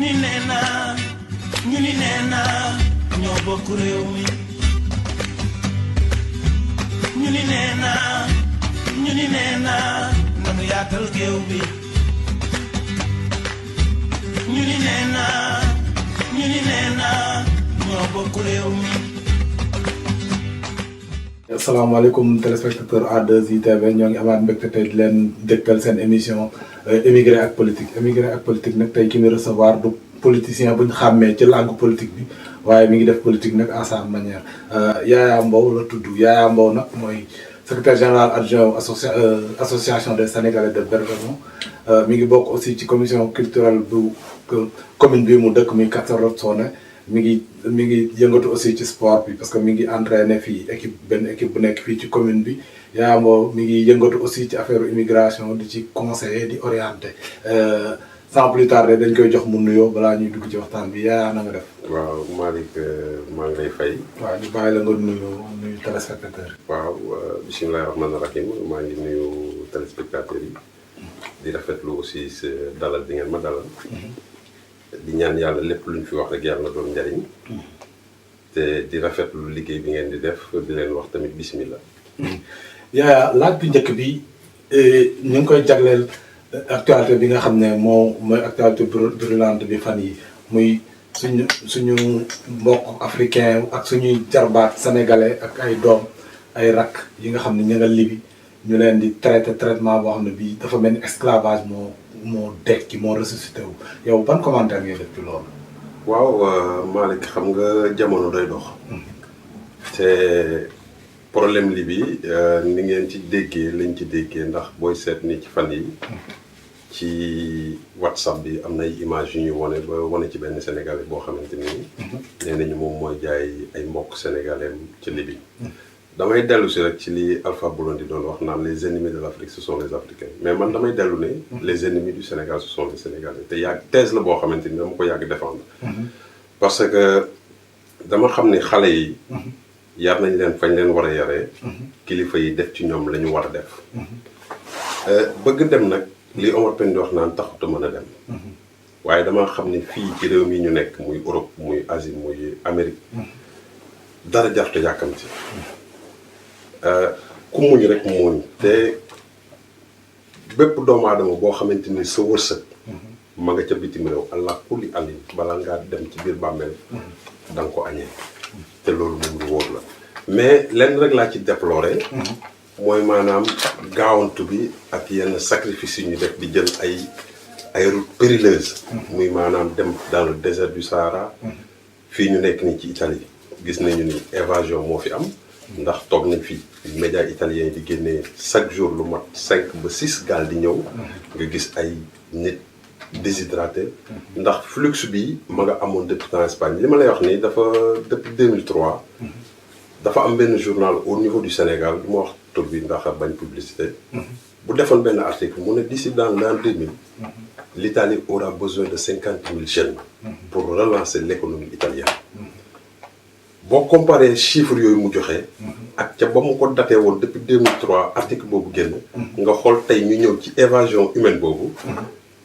ni nee na ñoo bokk réew mi ñu ni nee na nanu yaatal géew bi ñu ni nee na ñoo bokk réew mi. asalaamaaleykum téléspectateur A2ITV ñoo ngi amaat mbégte tey di leen dégtal seen émission émigré ak politique nag tey ki ñu recevoir du politicien bu ñu xàmmee ci langue politique bi waaye mi ngi def politique nag à sa manière Yaya Mbow la tudd Yaya Mbow nag mooy secrétaire général adjoint association des Sénégalais de Bergamo mi ngi bokk aussi ci commission culturelle bu commune bi mu dëkk muy Castorozzone mi ngi yëngatu aussi ci sport bi parce que mi ngi entraîné fii benn équipe bu nekk fii ci commune bi Yaya Mbow mi ngi yëngatu aussi ci affaire immigration di ci conseiller di orienté sans plus tarder dañ koy jox mu nuyoo balaa ñuy dugg ci waxtaan bi Yaya na nga def. waaw Malick maa ngi lay fay. waaw ñu bàyyi la nga nuyu téléspectateur. waaw bisimilah rahmaani rahim maa ngi nuyu téléspectateurs yi di rafetlu aussi sa dalal bi ngeen ma dalal. di ñaan yàlla lépp luñ fi wax rek yàlla na doon njariñ te di rafetlu liggéey bi ngeen di def di leen wax tamit bismillah. Yaya laaj bu njëkk bi ñu ngi koy jagleel actualité bi nga xam ne mooy actualité brûlante bi fan yi muy suñu mbokk africain ak suñuy jarbaat sénégalais ak ay doom ay rakk yi nga xam ne ñu nga Libi ñu leen di traitement boo xam ne bii dafa mel ni esclavage moo dekki moo ressuscité wu yow ban commentaire ngay def ci loolu. waaw Malick xam nga jamono doy dox. te problème li bi ni ngeen ci déggee lañ ci déggee ndax booy seet ni ci fan yi ci WhatsApp bi am na ay images yu ñu wane ci benn sénégalais boo xamante ni. nee nañu moom mooy jaay ay mbokk sénégalais ci Libye. damay dellu si rek ci li Alpha Blondy doon wax naan les ennemis de l'Afrique ce sont les Africains mais man damay dellu ne les ennemis du Sénégal ce sont les Sénégalais te thèse la boo xamante ni dama ko yàgg défendre parce que dama xam ne xale yi yar nañ leen fañ leen war a yaree kilifa yi def ci ñoom la ñu war a def bëgg dem nag li Omar Pène di wax naan taxuta mën a dem waaye dama xam ne fii ci réew mi ñu nekk muy Europe muy Asie muy Amérique dara jarto yàkkamti ku muñ rek muñ te bépp doomu aadama boo xamante ni sa wërsëg ma nga ca bitim réew allah kulli alin balaa ngaa dem ci biir bàmmeel da nga ko añee te loolu moom lu wóor la mais lenn rek laa ci déploré mooy maanaam gaawantu bi ak yenn sacrifice yi ñu def di jël ay routes périlleuses muy maanaam dem dans le désert du Sahara fii ñu nekk nii ci Italie gis nañu ni évasion moo fi am ndax toog nañ fi médias italiens yi di génnee chaque jour lu mat 5 ba 6 gaal di ñëw nga gis ay nit déshydraté ndax flux bi ma nga amoon depuis temps Espagne li ma lay wax nii dafa depuis 2003 dafa am benn journal au niveau du Sénégal du ma wax tur bi ndax bañ publicité bu defoon benn article mu ne d'ici dans l'an 2000 l'Italie aura besoin de 50 000 jeunes pour relancer l'économie italienne. boo comparé chiffres yooyu mu joxe ak ca ba mu ko daté woon depuis 2003 article boobu génn nga xool tey ñu ñëw ci évasion humaine boobu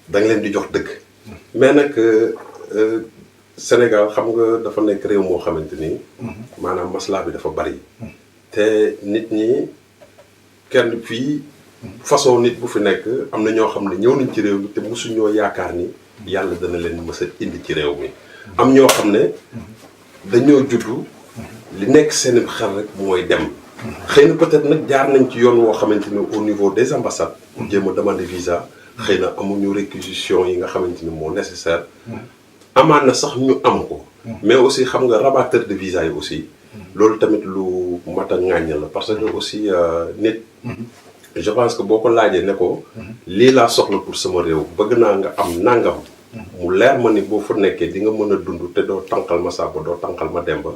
da nga leen di jox dëgg mais nag Sénégal xam nga dafa nekk réew moo xamante ni maanaam maslaa bi dafa bari te nit ñi kenn fii façon nit bu fi nekk am na ñoo xam ne ñëw nañ ci réew mi te mosuñoo yaakaar ni yàlla dana leen mës a indi ci réew mi am ñoo xam ne dañoo juddu li nekk seen xel rek mooy dem xëy na peut-être nag jaar nañ ci yoon woo xamante ni au niveau des ambassades pour jéem a demander visa xëy na amuñu réquisition yi nga xamante ni moo nécessaire amaan na sax ñu am ko mais aussi xam nga rabatteur de visa yi aussi loolu tamit lu mat a ŋàññ la parce que aussi nit je pense que boo ko laajee ne ko lii laa soxla pour sama réew bëgg naa nga am nangam mu leer ma ni boo fa nekkee di nga mën a dund te doo tànqal ma Samba doo tànqal ma Demba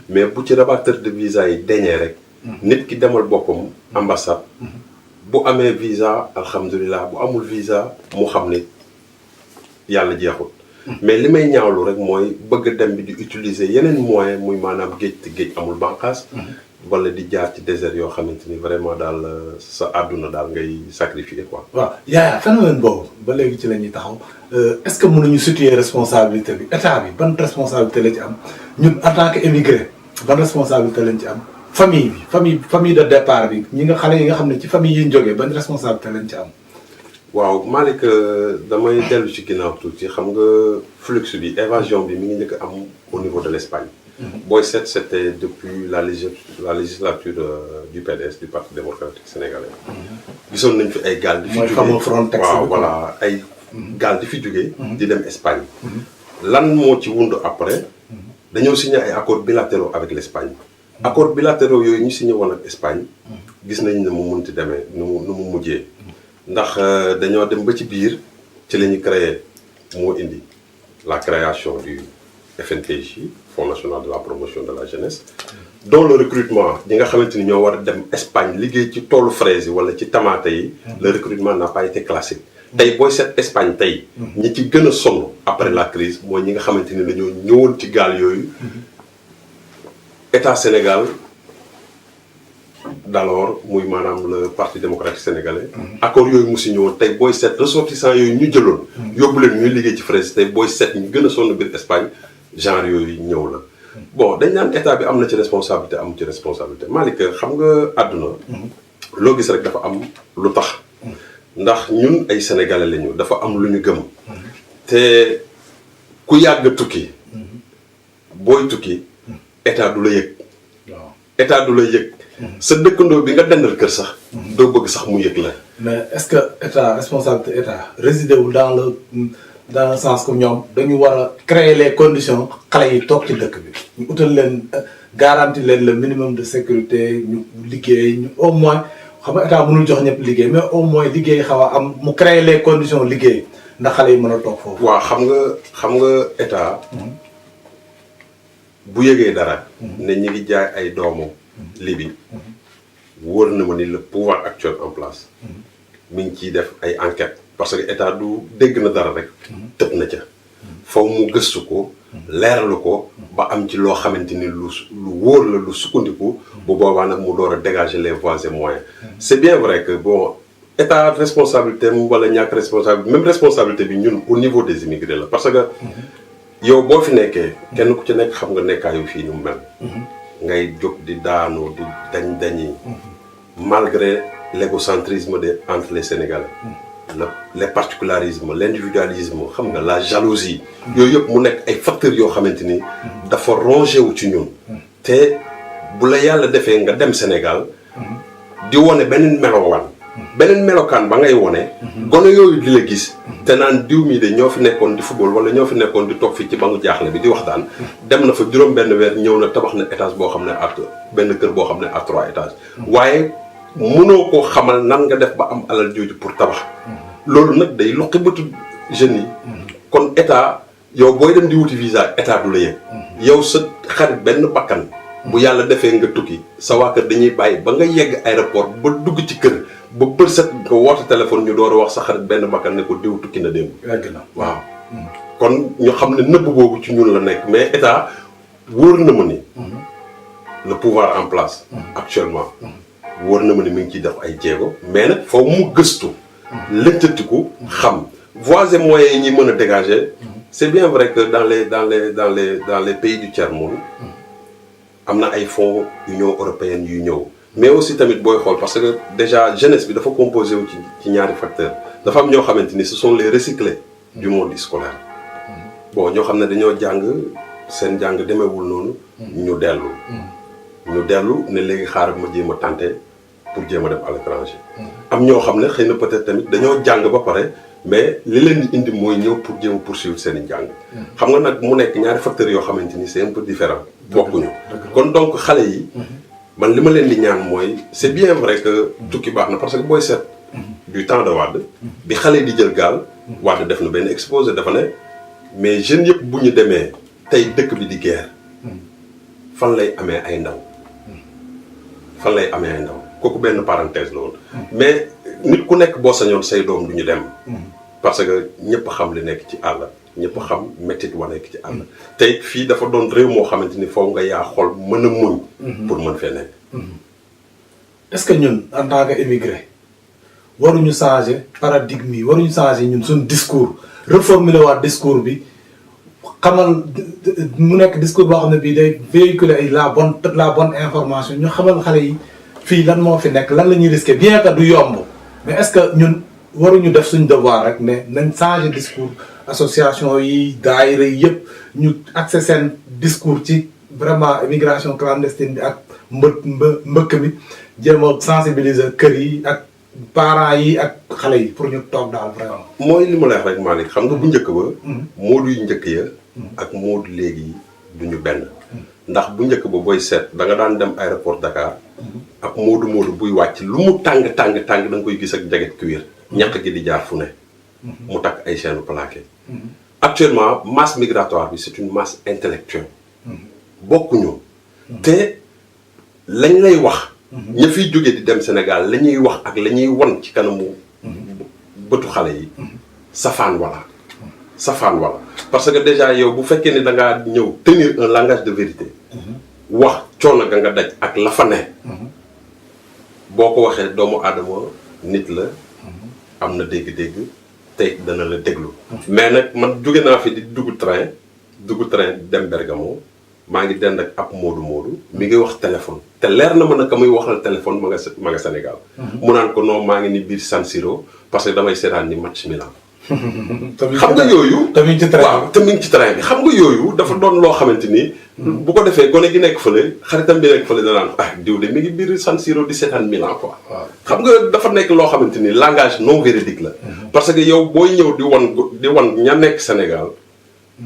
mais bu ci rabatteur de visa yi deñee rek nit ki demal boppam ambassade bu amee visa alhamdulilah bu amul visa mu xam ni yàlla jeexul mais li may ñaawlu rek mooy bëgg dem bi di utiliser yeneen moyen muy maanaam géej te géej amul bànqaas wala di jaar ci désert yoo xamante ni vraiment daal sa àdduna daal ngay sacrifier quoi. waaw yaa phénomène boobu ba léegi ci la ñuy taxaw est-ce que mënuñu situer responsabilité bi état bi ban responsabilité la ci am ñun en tant que émigré ban responsabilité lañ ci am famille bi famille de départ bi ñi nga xale yi nga xam ne ci famille yi ñu jógee ban responsabilité lañ ci am. waaw Malick damay dellu ci ginnaaw tuuti xam nga flux bi évasion bi mi ngi njëkk am au niveau de l'Espagne. Boy 7 c'était depuis la législature du PDS du Parti démocratique sénégalais. gisoon nañ fi ay gaal di fi jógee Frontex waaw voilà ay gaal di fi jógee di dem Espagne. lan moo ci wund après dañoo signé ay accords bilatéraux avec l'Espagne. accords bilatéraux yooyu ñu signé woon ak Espagne gis nañ ne mu munti demee nu mu mujjee ndax dañoo dem ba ci biir ci la ñu créé moo indi la création du FNPJ Fonds national de la promotion de la jeunesse dont le recrutement ñi nga xamante ni ñoo war a dem Espagne liggéey ci toolu fraise yi wala ci tomate yi le recrutement n'a pas été classé tey booy seet Espagne tey ñi ci gën a sonn après la crise mooy ñi nga xamante ni dañoo ñëwoon ci gaal yooyu état Sénégal d'alors muy maanaam le Parti démocratique sénégalais accord yooyu mu si ñëwoon tey booy seet ressortissants yooyu ñu jëloon yóbbu leen ñuy liggéey ci fraise tey booy seet ñu gën a sonn biir Espagne genre yooyu ñëw la bon dañ naan état bi am na ci responsabilité amu ci responsabilité Malick xam nga àdduna loo gis rek dafa am lu tax ndax ñun ay sénégalais lañu dafa am lu ñu gëm te ku yàgg tukki booy tukki état du la yëg état du la yëg sa dëkkandoo bi nga dendal kër sax doo bëgg sax mu yëg la mais est-ce que état responsabilité état résidé wul dans le sens que ñoom dañu war a créer les conditions xale yi toog ci dëkk bi ñu utal leen garantie leen le minimum de sécurité ñu liggéey ñu au moins xam nga état mënul jox ñëpp liggéey mais au moins liggéey xaw a am mu créer les conditions liggéey ndax xale yi mën a toog foofu. waaw xam nga état bu yëgee dara ne ñi ngi jaay ay doomu Libye wóor na ma ni le pouvoir actuel en place mi ngi ciy def ay enquêtes parce que état du dégg na dara rek tëb na ca faw mu gëstu ko leeralu ko ba am ci loo xamante ni lu wóor la lu sukkandiku bu boobaa nag mu door a dégager les voies et moyens c'est bien vrai que bon état responsabilité mu wala ñàkk responsabilité même responsabilité bi ñun au niveau des immigrés la parce que yow boo fi nekkee kenn ku ci nekk xam nga nekkaayu fii ñu mel ngay jóg di daanu di dañi malgré l'égocentrisme entre les Sénégalais les particularismes l'individualisme xam nga la jalousie yooyu yëpp mu nekk ay facteurs yoo xamante ni dafa rongé wu ci ñun te bu la yàlla defee nga dem Sénégal di wone beneen melokaan ba ngay wone gone yooyu di la gis te naan diw mii de ñoo fi nekkoon di football wala ñoo fi nekkoon di toog fii ci bangu jaaxle bi di waxtaan dem na fa juróom benn weer ñëw na tabax na étage boo xam ne ak benn kër boo xam ne à 3 étages waaye mënoo koo xamal nan nga def ba am alal jooju pour tabax loolu nag day luqi bëtu jeunes yi kon état yow booy dem di wuti visa état du la yëg yow sa xarit benn bakkan bu yàlla defee nga tukki sa waa kër dañuy bàyyi ba nga yegg aéroport ba dugg ci kër ba bër set nga woote téléphone ñu door a wax sa xarit benn bakkan ne ko diw tukki na démb waaw kon ñu xam ne nëbb boobu ci ñun la nekk mais état wóor na ma ni le pouvoir en place actuellement wóor na ma ni mi ngi ciy def ay jéego mais nag foofu mu gëstu lëntatiku xam voies et moyens yi ñuy mën a dégager c'est bien vrai que dans les pays du tiers-monde am na ay fonds Union européenne yu ñëw mais aussi tamit booy xool parce que déjà jeunesse bi dafa composé wu ci ñaari facteurs dafa am ñoo xamante ni ce sont les recyclés du monde scolaire bon ñoo xam ne dañoo jàng seen jàng demeewul noonu ñu dellu ne léegi xaaral ma jéem a tenter pour jéem a dem à l'étranger am ñoo xam ne xëy na peut-être tamit dañoo jàng ba pare mais li leen di indi mooy ñëw pour jéem a poursuivre seen i jàng xam nga nag mu nekk ñaari facteurs yoo xamante ni c'est un peu différent bokkuñu kon donc xale yi man li ma leen di ñaan mooy c'est bien vrai que tukki baax na parce que booy seet du temps de Wade bi xale yi di jël gaal Wade def na benn exposé dafa ne mais jeunes yëpp bu ñu demee tey dëkk bi di guerre fan lay amee ay ndaw kooku benn parenthèse la woon mais nit ku nekk boo sañoon say doom du ñu dem parce que ñëpp xam li nekk ci àll ñëpp xam méttit wa nekk ci àll tey fii dafa doon réew moo xamante ni foofu nga yaa xol mën a muñ pour mën fee nekk est-ce que ñun en tant que émigré waruñu changer paradigme yi waruñu changer ñun suñu discours reformuler waat discours bi xamal mu nekk discours boo xam ne bii day véhiculer ay la bonne information ñu xamal xale yi fii lan moo fi nekk lan la ñuy risquer bien que du yomb mais est-ce que ñun waruñu def suñ devoir rek ne nañ changer discours association yi daayira yi yëpp ñu accès seen discours ci vraiment immigration clandestine bi ak mbëkk bi jéem a sensibiliser kër yi ak parents yi ak xale yi pour ñu toog daal vraiment. mooy li ma lay wax rek Malick xam nga bu njëkk ba. moodu yu njëkk ya. ak moodu léegi du ñu benn. ndax bu njëkk ba booy seet da nga daan dem aéroport Dakar. ak moodu buy wàcc lu mu tàng da nga koy gis ak jaget cuir. ñàkk gi di jaar fu ne. mu takk ay chaînes plaquées. actuellement masse migratoire bi c'est une masse intellectuelle. bokkuñu. te lañ lay wax. ña fiy jóge di dem Sénégal la ñuy wax ak la ñuy won ci kanamu bëtu xale yi. safaan wala. parce que déjà yow bu fekkee ne da ngaa ñëw tenir un langage de vérité. wax coono ga nga daj ak la fa ne. boo ko waxee doomu aadama nit la. am na dégg-dégg tey dana la déglu. mais nag man jóge naa fi di dugg train dem Bergamo maa ngi dend ak ab moodu mi ngi wax téléphone te leer na ma ne ka muy waxal téléphone ma nga Sénégal. mu naan ko non maa ngi ni biir San Siro parce que damay seetaan ni match Milan. xam nga yooyu. tamit ci train bi xam nga yooyu dafa doon loo xamante ni. bu ko defee gone gi nekk fële xaritam bi nekk fële danaan diw de mi ngi biir San Siro di seetaan Milan quoi. xam nga dafa nekk loo xamante ni langage non véridique la. parce que yow booy ñëw di wan ña nekk Sénégal.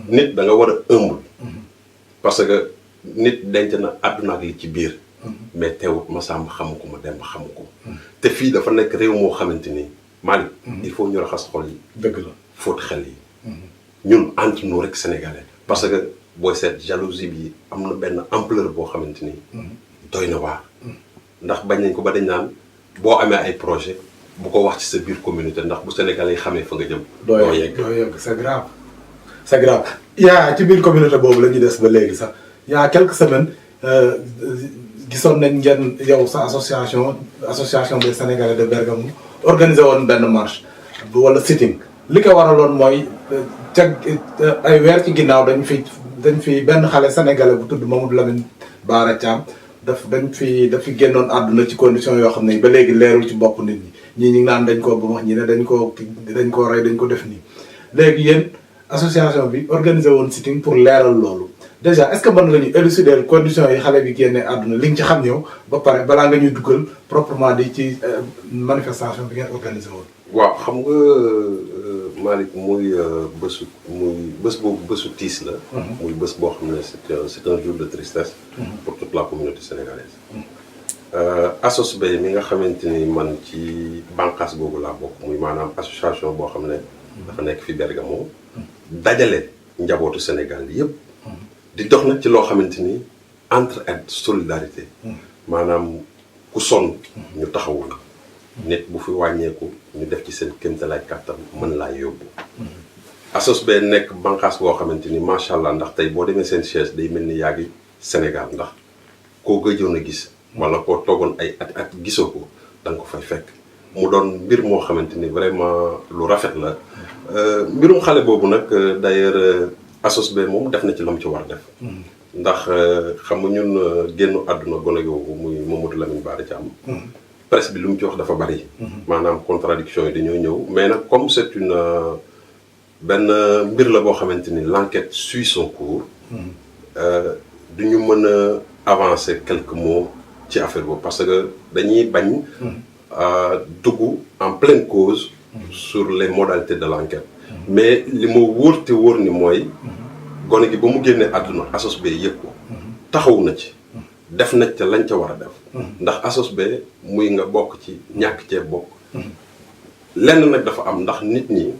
nit da nga war a ëmb. parce que nit denc na àdduna ak li ci biir. mais teewut ma sàmm xamu ko ma dem xamu ko. te fii dafa nekk réew moo xamante ni Malick. il faut ñu raxas xol yi. dëgg la fóot xel yi. ñun entre nous rek sénégalais. parce que booy seet jalousie bi am na benn ampleur boo xamante ni. doy na waar. ndax bañ nañ ko ba dañ naan boo amee ay projet bu ko wax ci sa biir communauté ndax bu sénégalais yi xamee fa nga jëm. doo yegg c'est grave yaa ci biir communauté boobu la ñuy des ba léegi sax yaa quelques semaines gisoon nañ ngeen yow sa association des Sénégalais de Bergamo organisé woon benn marche wala sitting li ko waraloon mooy ay weer ci ginnaaw dañ fi benn xale sénégalais bu tudd Mamadou Lamine Bara Thiam dañ fi génnoon àdduna ci condition yoo xam ne ba léegi leerul ci bopp nit ñi ngi naan dañ ko ba wax ñi ne dañ ko rey dañ ko def nii léegi yéen association bi organisé woon sitting pour leeral loolu déjà est-ce que mën nga ñu élucider conditions yi xale bi génnee àdduna li nga ci xam yow ba pare balaa nga ñuy duggal proprement di ci manifestation bi ngeen organisé woon. waaw xam nga Malick muy bés boobu bésu tiis la. muy bés boo xam ne c'est un jour de tristesse. pour toute la communauté sénégalaise. ASOSB mi nga xamante ni man ci bànqaas googu laa bokk muy maanaam association boo xam ne. dafa nekk fi Bergamo. dajale njabootu Sénégal yépp di dox nag ci loo xamante ni entraide solidarité. maanaam ku sonn ñu taxawul. nit bu fi wàññeeku ñu def ci seen kéemtalaay kàttan mën laa yóbbu. ASOSB nekk bànqaas boo xamante ni macha allah ndax tey boo demee seen chaise day mel ni yaa ngi Sénégal ndax koo gëjoon a gis. wala koo toogoon ay at gisoo ko da nga ko fay fekk. mu doon mbir moo xamante ni vraiment lu rafet la. mbirum xale boobu nag d'ailleurs ASOSB moom def na ci lam ci war def. ndax xam nga ñun génnu àdduna gone googu muy Mamadou Lamine Bara Thiam. presse bi lu mu ci wax dafa bari. maanaam contradiction yi dañoo ñëw mais nag comme c'est une benn mbir la boo xamante ni l'enquête suit son cours. du ñu mën a avancer quelques mots ci affaire boobu parce que dañuy bañ. dugg en pleine cause. sur les modalités de l'enquête. mais li ma wóor te wóor ni mooy. gone gi ba mu génnee àdduna ASOSB yëg ko. taxaw na ci. def na ca lañ ca war a def. ndax ASOSB muy nga bokk ci ñàkk cee bokk. lenn nag dafa am ndax nit ñi.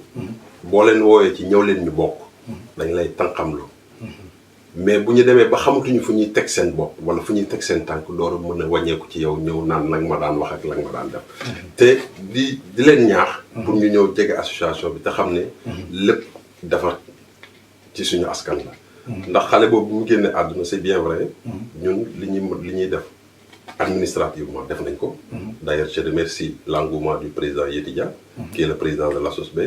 boo leen woowee ci ñëw leen ñu bokk. dañ lay tànqamlu. mais bu ñu demee ba xamatuñu fu ñuy teg seen bopp wala fu ñuy teg seen tànk door a mën a wàññeeku ci yow ñëw naan la nga ma daan wax ak la nga ma daan def. te di leen ñaax. pour ñu ñëw jege association bi te xam ne. lépp dafa ci suñu askan la. ndax xale boobu bu mu génne àdduna c'est bien vrai. ñun li ñuy def administrativement def nañ ko. D'ailleurs je remercie l'engouement du président Yeti Dia qui est le président de l'ASOSB.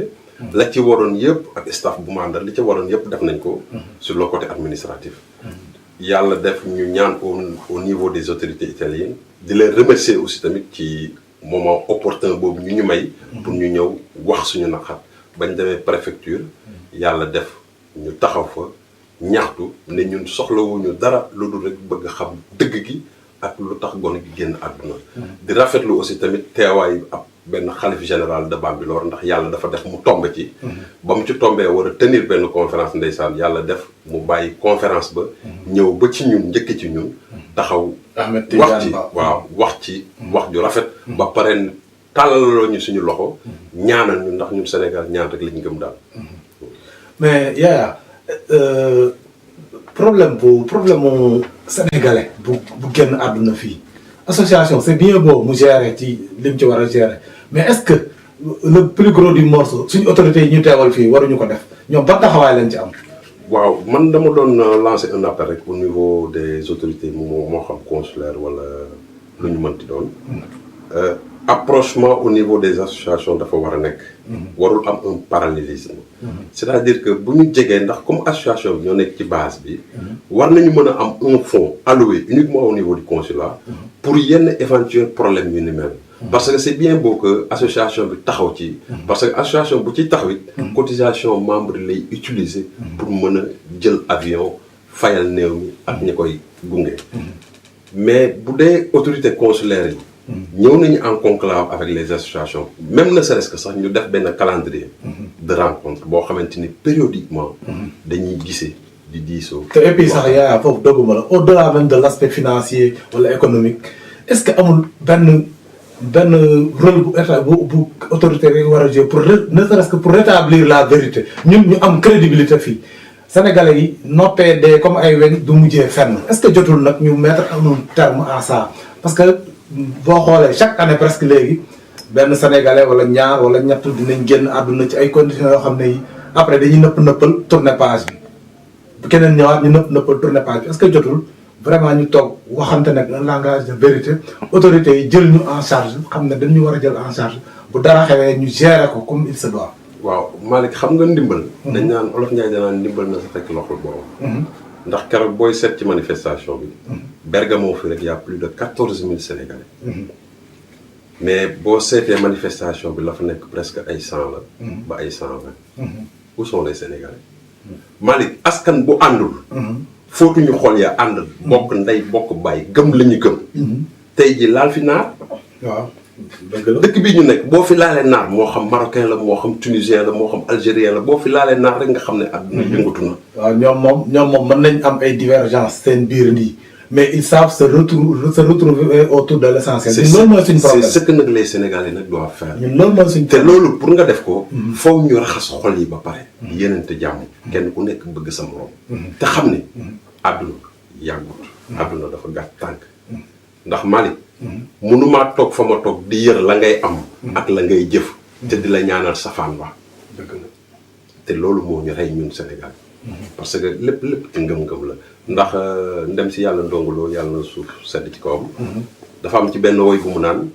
la ci waroon yëpp ak staff bu mandal li ci waroon yëpp def nañ ko sur le côté administratif. yàlla def ñu ñaan au niveau des autorités italiennes di leen remercier aussi tamit ci moment opportun boobu ñu may pour ñu ñëw wax suñu naqar bañ demee préfecture yàlla def ñu taxaw fa ñaxtu ne ñun soxlawuñu dara lu dul rek bëgg xam dëgg gi ak lu tax gone gi génn àdduna di rafetlu aussi tamit teewaayu ab benn xalif général de Bambilor ndax yàlla dafa def mu tombe ci ba mu ci tombee war a tenir benn conférence ndeysaan yàlla def mu bàyyi conférence ba ñëw ba ci ñun njëkk ci ñun taxaw wax ci waaw wax ci wax ju rafet ba pare tàllaloo ñu suñu loxo ñaanal ñu ndax ñun Sénégal ñaan rek lañu gëm daal. mais Yaya problème mu sénégalais bu génn àdduna fii association c'est bien beau mu gérer ci lim ci war a gérer mais est-ce que le plus gros du morceau suñu autorités yi ñu teewal fii waruñu ko def ñoom ba taxawaay lañ ci am. waaw man dama doon lancer un appel rek au niveau des autorités moo xam consulaire wala lu ñu mënti doon. Approchement au niveau des associations dafa war a nekk. warul am un parallélisme. c'est-à-dire que bu ñu jegee ndax comme association bi ñoo nekk ci base bi. war nañu mën a am un fonds alloué uniquement au niveau du consulat. pour yenn éventuel problème yu ni mel. parce que c'est bien beau que association bi taxaw ci. parce que association bu ci taxaw it. cotisation membre lay utiliser. pour mën a jël avion fayal néew mi ak ñi koy gunge. mais bu dee autorité consulaire yi. ñëw nañu en conclave avec les associations même ne serait-ce que sax ñu def benn calendrier de rencontre boo xamante ni périodiquement dañuy gisee di diisoo te et puis sax Yaya foofu dogguma la au-delà même de l'aspect financier wala économique est-ce que amul benn rôle bu état bu autorité rek war a jouer pour ne serait-ce que pour rétablir la vérité ñun ñu am crédibilité fii Sénégalais yi noppee de comme ay weñ du mujjee fenn est-ce que jotul nag ñu mettre un terme à ça parce que boo xoolee chaque année presque léegi benn sénégalais wala ñaar wala ñett dinañ génn àdduna ci ay conditions yoo xam ne yi après dañuy nëppal tourner page bi keneen ñëwaat ñu nëppal tourner page bi est-ce que jotul vraiment ñu toog waxante nag un langage de vérité autorités yi jël ñu en charge xam ne dañu war a jël en charge bu dara xewee ñu gérer ko comme il se doit. waaw Malick xam nga ndimbal. dañ naan Olof Ndiaye danaan ndimbal na sa fekk loxol borom. ndax keroog booy seet ci manifestation bi. Bergamo fi rek y a plus de 14 000 Sénégalais. mais boo seetee manifestation bi la fa nekk presque ay 100 la. ba ay 120. où sont les Sénégalais. Malick askan bu àndul. footuñu xool ya ànd. bokk ndey bokk bàyyi gëm la ñu gëm. tey ji laal fi naar. waaw dëkk bii ñu nekk boo fi laalee naar moo xam marocain la moo xam tunisien la moo xam algérien la boo fi laalee naar rek nga xam ne àdduna yëngatu na. waaw ñoom moom mën nañ am ay divergences seen biir nii mais ils savent se retrouver autour de l'essentiel. loolu mooy suñu problème c'est ce que nag les Sénégalais nag doivent faire. ñun loolu mooy suñu te loolu pour nga def ko. foog ñu raxas xol yi ba pare. yenente jàmm. kenn ku nekk bëgg sa morom. te xam ne àdduna yàggut. àdduna dafa gàtt tànk. ndax Malick. mënumaa toog fa ma toog di yër la ngay am. ak la ngay jëf. te di la ñaanal safaan ba. dëgg la te loolu moo ñu rey ñun Sénégal. parce que lépp ci ngëm-ngëm la. ndax ndem si yàlla ndongoloo yàlla na suuf sedd ci kawam. dafa am ci benn woy bu mu naan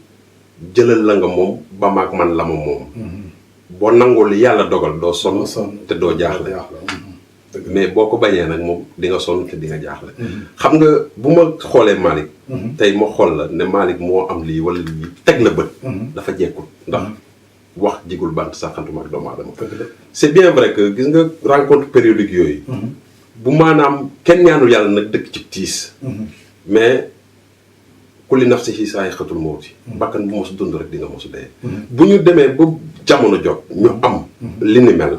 jëlal la nga moom ba maag man la ma moom. boo nangoo li yàlla dogal doo sonn te doo jaaxle. mais boo ko bañee nag moom di nga sonn te di nga jaaxle. xam nga bu ma xoolee Malick. tey ma xool la ne Malick moo am lii wala lii teg la bët. dafa jekkul ndax wax jigul bant saxantuma ak doomu aadama. c'est bien vrai que gis nga rencontre périodique yooyu. bu maanaam kenn ñaanul yàlla nag dëkk ci tiis. mais kulli nafsin zaa'iqatul mawti. bakkan bu mos dund rek di nga mos dee. bu ñu demee ba jamono jot ñu am. li ni mel.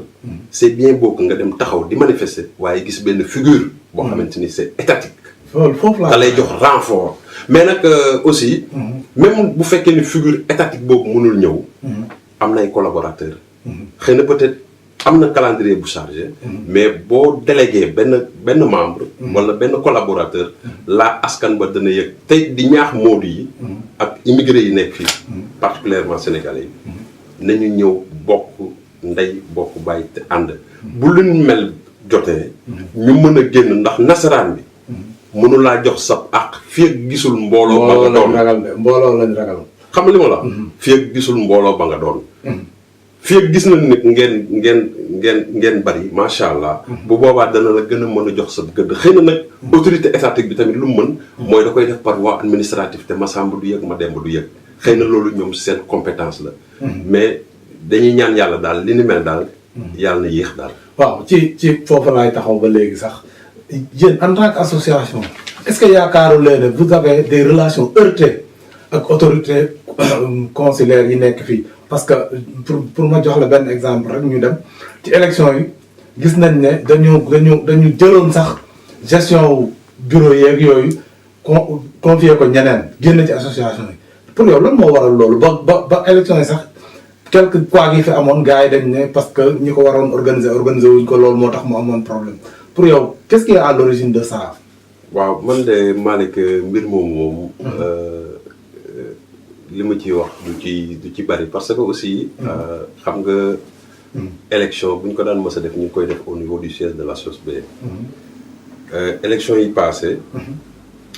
c'est bien beau que nga dem taxaw di manifester waaye gis benn figure. boo xamante ni c'est étatique. foofu la da lay jox renfort. mais nag aussi. même bu fekkee ni figure étatique boobu mënul ñëw. am na ay collaborateurs. xëy na peut-être am na calendrier bu chargé. mais boo délégué benn membre. wala benn collaborateur. la askan ba dana yëg tey di ñaax moodu yi. ak immigré yi nekk fii. particulièrement sénégalais yi. nañu ñëw bokk ndey bokk bàyyi te ànd. bu luñ mel jotee. ñu mën a génn ndax nasaraan bi. mënu laa jox sa àq fii ak gisul mbooloo ba nga doon mbooloo lañ ragal. xam nga li ma la fii ak gisul mbooloo ba nga doon fii ak gis na nit ngeen bari macha allah bu boobaa dana la gën a mën a jox sa gëdd xëy na nag autorité étatique bi tamit lu mu mën mooy da koy def par voie administrative te ma sàmb du yëg ma demb du yëg xëy na loolu ñoom seen compétence la mais dañuy ñaan yàlla daal li ni mel daal yàlla na yéex daal waaw ci foofu laay taxaw ba léegi sax yéen en tant qu'association est-ce que yaakaaru leen ne vous avez des relations heurtées ak autorités consulaires yi nekk fii parce que pour ma jox la benn exemple rek ñu dem ci élection yi gis nañ ne dañu jëloon sax gestion bureau yeeg yooyu confier ko ñeneen génn ci association yi pour yow lan moo waral loolu ba élection yi sax quelque quoi gi fi amoon gars yi dañ ne parce que ñi ko waroon organiser wuñ ko loolu moo tax mu amoon problème pour yow qu'est-ce qui est à l'origine de ça. waaw man de Malick mbir moom li ma ciy wax du ci bari parce que aussi xam nga élection bu ñu ko daan mës a def ñu ngi koy def au niveau du siège de la SOSB élection yi passé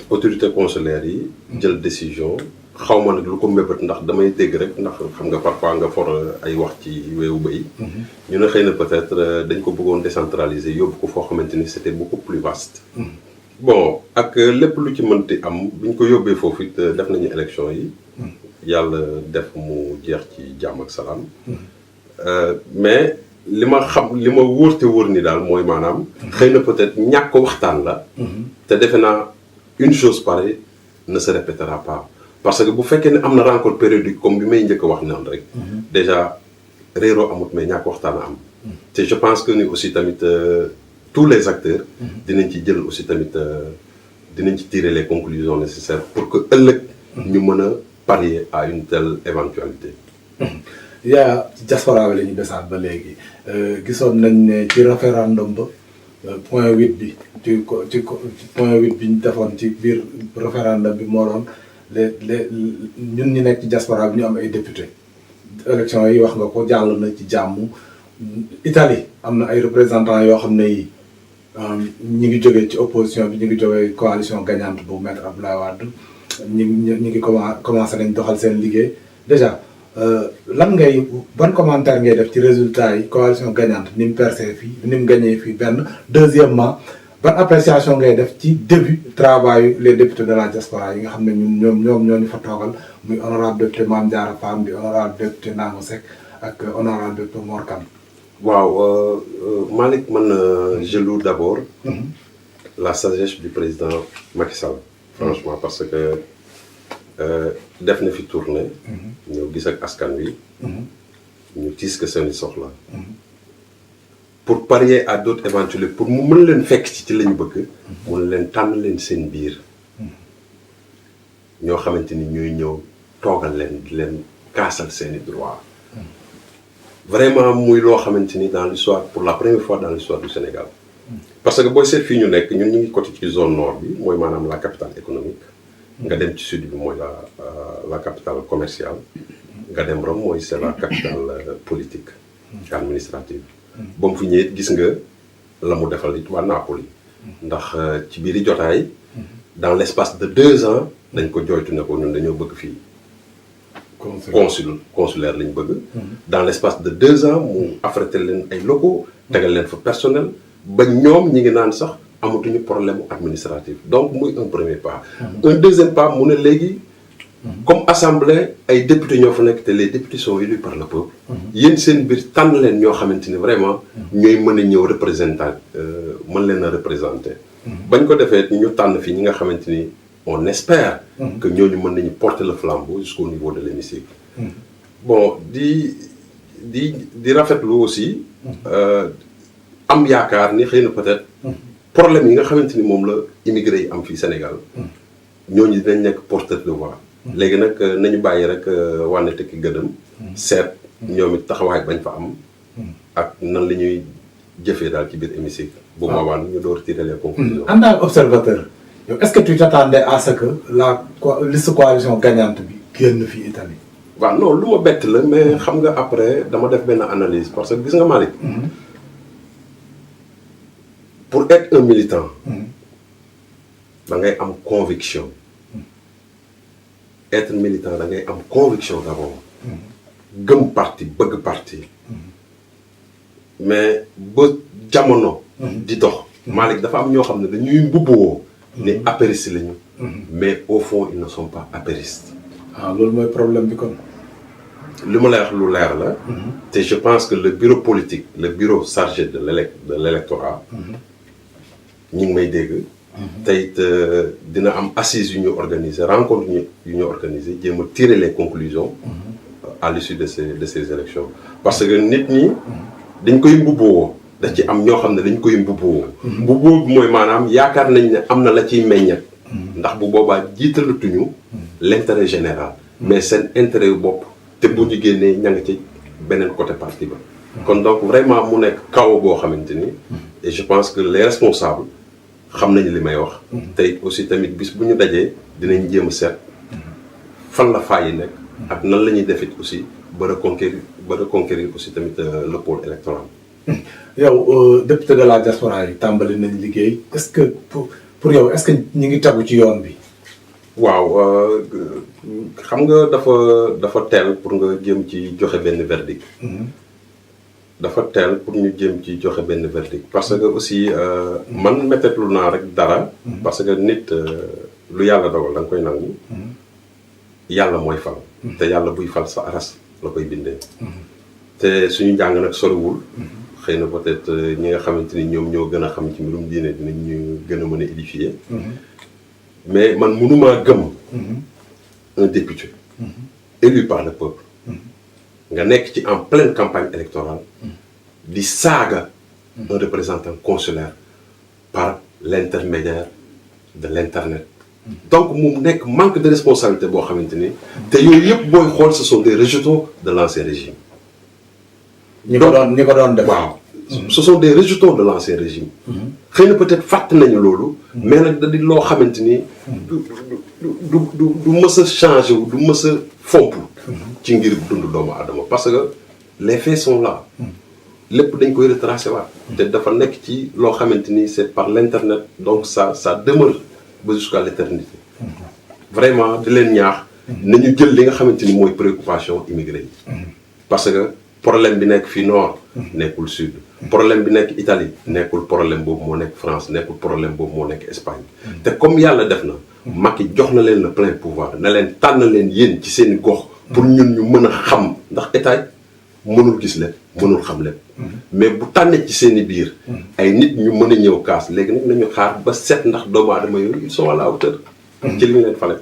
autorité consulaire yi jël décision xaw ma nag lu ko mbébét ndax damay dégg rek ndax xam nga parfois nga for ay wax ci weewu bëy ñu ne xëy na peut-être dañ ko bëggoon décentraliser yóbbu ko foo xamante ni c'était beaucoup plus vaste bon ak lépp lu ci mënti am bu ñu ko yóbbee foofu it def nañu élection yi yàlla def mu jeex ci jàmm ak salaam mais li ma wóor te wóor ni daal mooy maanaam xëy na peut-être ñàkk waxtaan la te defe naa une chose pareille ne se répétera pas parce que bu fekkee ne am na rencontre périodique comme bi may njëkk a wax noonu rek déjà réeroo amut mais ñàkk waxtaan a am te je pense que ni aussi tamit tous les acteurs dinañ ci jël aussi tamit dinañ ci tirer les conclusions nécessaires pour que ëllëg ñu mën a parier à une telle éventualité yaa ci diaspora bi la ñu desaat ba léegi gisoon nañ ne ci référendum ba point 8 bi ci point 8 bi ñu defoon ci biir référendum bi moo doon ñun ñi nekk ci diaspora bi ñu am ay député élection yi wax nga ko jàll na ci jàmm Italie am na ay représentants yoo xam ne yi ñi ngi jógee ci opposition bi ñu ngi jógee coalition gagnante bu Maître Abdoulaye Wade ñi ngi commencé nañ doxal seen liggéey déjà ban commentaire ngay def ci résultat yi coalition gagnante ni mu percé fii ni mu gagné fii benn deuxièmement ban appréciation ngay def ci début travail les députés de la diaspora yi nga xam ne ñoom ñoo ñu fa toogal muy honorable député Mame Diarra Fam di honorable député Nango Seck ak honorable député Mor Kane. waaw Malick man je loue d'abord la sagesse du président Macky Sall franchement parce que def na fi tournée ñëw gis ak askan wi ñu tiis que seeni soxla pour parier à d'autres éventualités pour mu mën leen fekk ci la ñu bëgg mun leen tànn leen seen biir ñoo xamante ni ñooy ñëw toogal leen di leen kaasal seeni droit vraiment muy loo xamante ni dans l'histoire pour la première fois dans l'histoire du Sénégal parce que booy seet fii ñu nekk ñun ñu ngi côté ci zone nord bi mooy maanaam la capitale économique nga dem ci sud bi mooy la capitale commerciale nga dem Rome mooy c'est la capitale politique administrative ba mu fi ñëwee gis nga la mu defal it waa Napoli ndax ci biiri jotaay dans l'espace de 2 ans dañ ko jooytu ne ko ñun dañoo bëgg fii consulaire lañ bëgg dans l'espace de 2 ans mu affrété leen ay locaux tegal leen fa personnel ba ñoom ñi ngi naan sax amatuñu problème administratif donc muy un premier pas un deuxième pas mu ne léegi comme assemblée ay députés ñoo fa nekk te les députés sont élus par le peuple yéen seen biir tànn leen ñoo xamante ni vraiment ñooy mën a ñëw représentant mën leen a représenter bañ ko defee ñu tànn fi ñi nga xamante ni on espère que ñooñu mën nañu porter le flambeau jusqu'au niveau de l'hémicycle bon di rafetlu aussi am yaakaar ni xëy na peut-être problème yi nga xamante ni moom la immigré yi am fii Sénégal ñooñu dinañ nekk porteur de voix léegi nag nañu bàyyi rek wànne tekki gëdëm seet ñoom it taxawaay bañ fa am ak nan la ñuy jëfee daal ci biir hémicycle bu boobaa ñu door tirer les conclusions. En tant qu'observateur yow est-ce que tu t'attendais à ce que la liste coalition gagnante bi génn fii Italie. waaw non lu ma bett la mais xam nga après dama def benn analyse parce que gis nga Malick pour être un militant da ngay am conviction être militant da ngay am conviction d'abord gëm parti bëgg parti mais ba jamono di dox Malick dafa am ñoo xam ne dañuy mbubboo ne apéristes lañu mais au fond ils ne sont pas apéristes. ah loolu mooy problème bi kon. li ma lay wax lu leer la te je pense que le bureau politique le bureau chargé de l'électorat ñi ngi may dégg tey dina am assises yu ñu organiser rencontre yu ñu organiser jéem a tirer les conclusions à l'issue de ces élections parce que nit ñi dañ koy mbubboo da ci am ñoo xam ne dañ koy mbubboo mbubboo bi mooy maanaam yaakaar nañ ne am na la ciy meññet ndax bu boobaa jiitalatuñu l'intérêt général mais seen intérêt yu bopp te bu ñu génnee ña nga ci beneen côté parti ba kon donc vraiment mu nekk kaw boo xamante ni et je pense que les responsables xam nañu li may wax tey aussi tamit bis bu ñu dajee dinañ jéem a seet fan la faay yi nekk ak nan la ñuy defit aussi ba reconquérir aussi tamit le pôle électoral. yow député de la diaspora yi tàmbali nañ liggéey est-ce que pour yow est-ce que ñu ngi tegu ci yoon bi. waaw xam nga dafa teel pour nga jëm ci joxe benn verdict. dafa teel pour ñu jëm ci joxe benn verdict parce que aussi man méttetlu naa rek dara. parce que nit lu yàlla dogal da nga koy nangu. yàlla mooy fal. te yàlla buy fal sa aras la koy bindee. te suñu jàng nag soriwul. xëy na peut-être ñi nga xamante ni ñoom ñoo gën a xam ci mbirum diine dinañ ñu gën a mën a édifier. mais man mënumaa gëm. un député. élu par le peuple. nga nekk ci en pleine campagne électorale. di saaga. un représentant consulaire par l'intermédiaire de l'internet. donc mu nekk manque de responsabilité boo xamante ni. te yooyu yëpp booy xool ce sont des rejetons de l'ancien régime. ñi ko doon def waaw. ce sont des rejetons de l'ancien régime. xëy na peut-être fàtt nañu loolu. mais nag da di loo xamante ni. du mës a changer wu du mës a fomp. ci ngir dund doomu aadama parce que les faits sont là. lépp dañ koy retracer waat. te dafa nekk ci loo xamante ni c'est par l'internet donc ça demeure ba jusqu'à l'éternité. vraiment di leen ñaax. nañu jël li nga xamante ni mooy préoccupation immigré yi. parce que problème bi nekk fii nord. nekkul sud. problème bi nekk Italie nekkul problème boobu moo nekk France nekkul problème boobu moo nekk Espagne. te comme yàlla def na. Macky jox na leen le plein pouvoir na leen tànn leen yéen ci seeni gox. pour ñun ñu mën a xam ndax état mënul gis lépp mënul xam lépp. mais bu tànnee ci seeni biir. ay nit ñu mën a ñëw kaas léegi nag nañu xaar ba seet ndax doomu aadama yooyu ils sont à la hauteur. ci li ñu leen fale.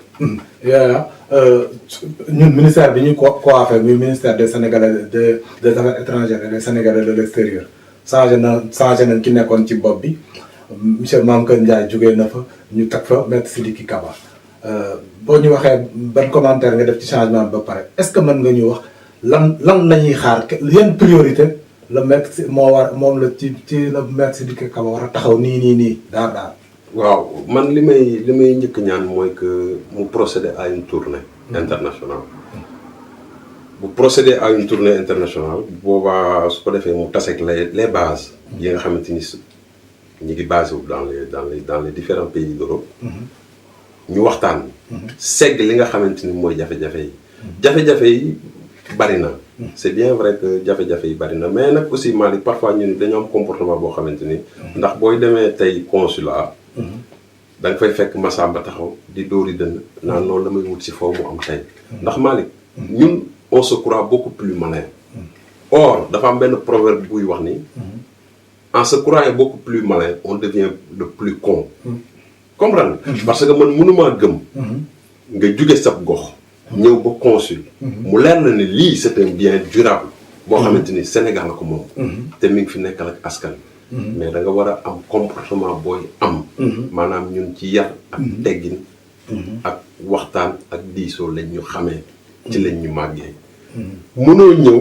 ñun ministère bi ñu coiffé muy ministère des Sénégalais des affaires étrangères et des Sénégalais de l'extérieur changé nañ ki nekkoon ci bopp bi monsieur Mamkër Ndiaye jógee na fa ñu teg fa maître Sidiki Kaba boo ñu waxee ban commentaire nga def ci changement ba pare est-ce que mën nga ñu wax lan la ñuy xaar yan priorité la maître moom la ci la maître Sidiki Kaba war a taxaw nii daar. waaw man li may njëkk ñaan mooy que mu procéder à une tournée internationale. bu procéder à une tournée internationale boobaa su ko defee mu taseeg les bases yi nga xamante ni ñu ngi basé wu dans les différents pays d'Europe. ñu waxtaan. segg li nga xamante ni mooy jafe-jafe yi. jafe-jafe yi bari na. c'est bien vrai que jafe-jafe yi bari na mais nag aussi Malick parfois ñun dañoo am comportement boo xamante ni. ndax booy demee tey consulat. da nga fay fekk Massamba taxaw di dóori dënn naan noonu la may wut si foofu mu am tey. ndax Malick ñun on se croit beaucoup plus malin. or dafa am benn proverbe buy wax ni. en se croyant beaucoup plus malin on devient le plus con. comprendre parce que man mënumaa gëm. nga jóge sab gox. ñëw ba consul. mu leer na ni lii c'est un bien durable. boo xamante ni Sénégal la ko moom. te mi ngi fi nekkal ak askan. mais da nga war a am comportement booy am. maanaam ñun ci yar ak teggin. ak waxtaan ak diisoo lañ ñu xamee. ci lañ ñu màggee. mënoo ñëw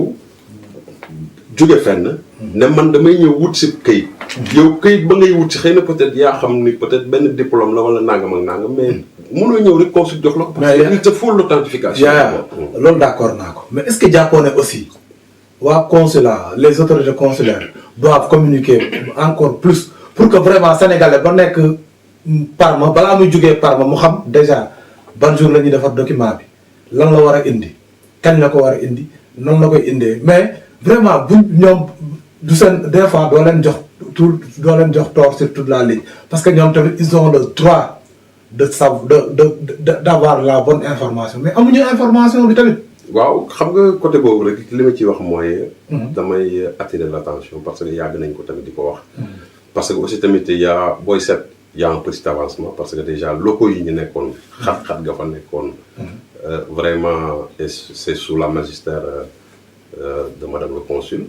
jóge fenn. ne man damay ñëw wut si këyit. yow këyit ba ngay wut si xëy na peut-être yaa xam ni peut-être benn diplôme la wala nangam ak nangam mais mënoo ñëw rek consul jox la ko. parce que il te faut l'authentification. loolu d'accord naa ko mais est-ce que jàppoo ne aussi waa consulat les autorités consulaires doivent communiquer encore plus pour que vraiment sénégalais ba nekk Parma balaa muy jógee Parma mu xam déjà ban jour la ñuy defar document bi lan la war a indi kañ la ko war a indi noonu la koy indee mais vraiment buñ ñoom du seen des fois doo leen jox tort sur toute la ligne parce que ñoom tamit ils ont le droit de d'avoir la bonne information mais amuñu information bi tamit. waaw xam nga côté boobu rek li ma ciy wax mooy. damay attirer l'attention parce que yàgg nañ ko tamit di ko wax. parce que aussi tamit booy seet y a un petit avancement parce que déjà locaux yi ñu nekkoon. xat-xat ga fa nekkoon. vraiment c'est sous la magistère de madame le consul.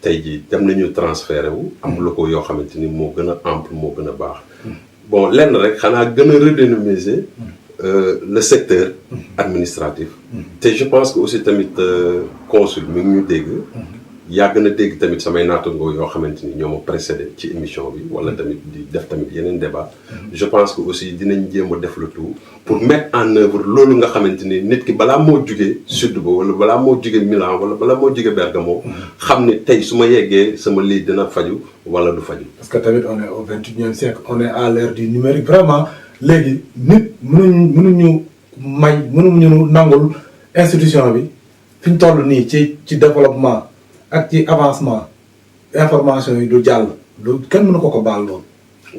tey jii dem nañu transféré wu. am locaux yoo xamante ni moo gën a ample moo gën a baax. bon lenn rek xanaa gën a redynamiser le secteur administratif. te je pense que aussi tamit consul mi ngi ñu dégg. yàgg na dégg tamit samay naatangoo yoo xamante ni ñoo ma précédé ci émission bi wala tamit di def tamit yeneen débat je pense que aussi dinañ jéem a def le tout pour mettre en œuvre loolu nga xamante ni nit ki balaa moo jugee sud ba wala balaa moo jugee Milan wala balaa moo jugee Bergamo xam ni tey su ma yeggee sama lii dina faju wala du faju parce que tamit on est au 21e siècle on est à l'ère du numérique vraiment léegi nit mënuñu nangul institution bi fi ñu toll nii ci développement ak ci avancement information yi du jàll du kenn mënu ko baal loolu.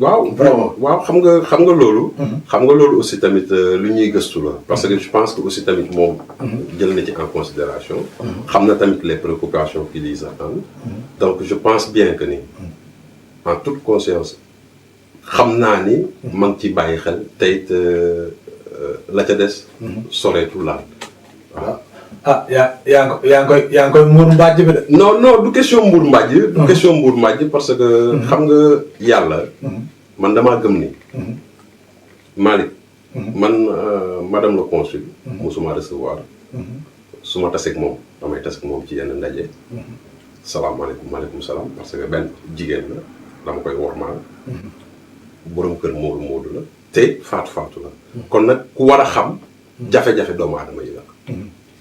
waaw vraiment waaw xam nga loolu. xam nga loolu aussi tamit lu ñuy gëstu la. parce que je pense que aussi tamit moom. jël na ci en considération. xam na tamit les préoccupations qui les attendent. donc je pense bien que ni en toute conscience xam naa ni. ma ngi ciy bàyyi xel te it la ca des. soreetul laal waaw. ah yaa ngi koy muur mbàjj bi de. non du question mbuur mbàjj. du question mbuur mbàjj parce que. xam nga yàlla. man damaa gëm ni. Malick. man madame le consul. musuma recevoir. su ma taseeg moom damay taseeg moom ci yenn ndaje. salaamaaleykum maaleykum salaam parce que benn jigéen la dama koy wormaal. borom kër moodu la. te faatu la. kon nag ku war a xam. jafe-jafe doomu aadama yi la.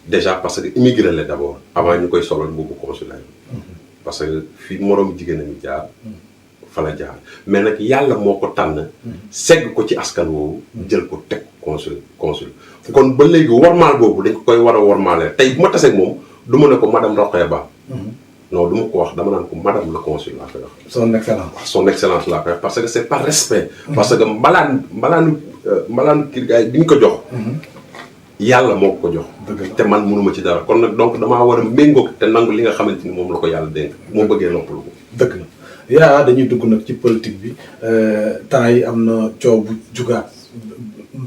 déjà parce que immigré la d'abord avant ñu koy solal boobu consulaire parce que fii moroom jigéenam yi jaar fa la jaar mais nag yàlla moo ko tànn segg ko ci askan woowu jël ko teg consul kon ba léegi wormaal boobu dañ ko koy war a wormaalee tey bu ma taseeg moom du ma ne ko madame Rokhaya Ba non du ma ko wax dama naan ko madame le consul laa koy wax son excellence laa koy wax parce que c'est par respect parce que mbalaan kirgaay bi ñu ko jox yàlla moo ko jox. te man mënuma ci dara kon nag donc damaa war a méngóog te nangu li nga xamante ni moom la ko yàlla dénk moo bëggee noppalu ko. dëgg la dañuy dugg nag ci politique bi temps yi am na coow bu jugaat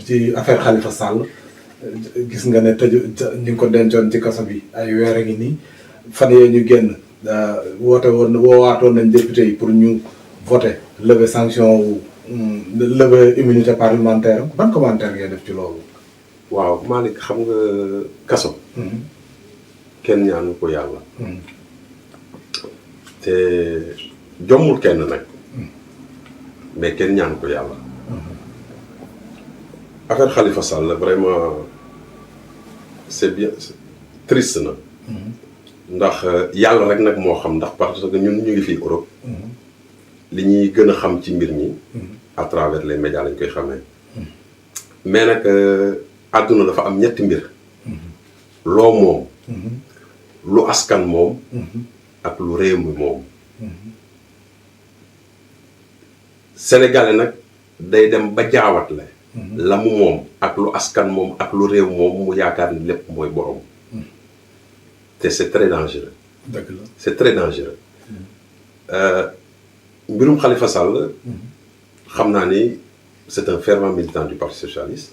ci affaire Khalifa Sall gis nga ne tëju ñu ngi ko dencoon ci kaso bi ay weer a ngi nii fan yee ñu génn woowaatoon nañ député yi pour ñu voter lever sanction wu lever immunité parlementaire ban commentaire ngay def ci loolu. waaw Malick xam nga kaso. kenn ñaanu ko yàlla. te jommul kenn nag. mais kenn ñaanu ko yàlla. affaire Khalifa Sall vraiment c'est bien triste na. ndax yàlla rek nag moo xam ndax parce que ñun ñu ngi fii Europe. li ñuy gën a xam ci mbir mi. à travers les médias lañ koy xamee. mais nag. àdduna dafa am ñetti mbir loo moom lu askan moom ak lu réew mi moom sénégalais nag day dem ba jaawatle la mu moom ak lu askan moom ak lu réew moom mu yaakaar ni lépp mooy borom te c'est très dangereux. dëgg la c'est très dangereux mbirum Khalifa Sall xam naa ni c'est un fervent militant du Parti socialiste.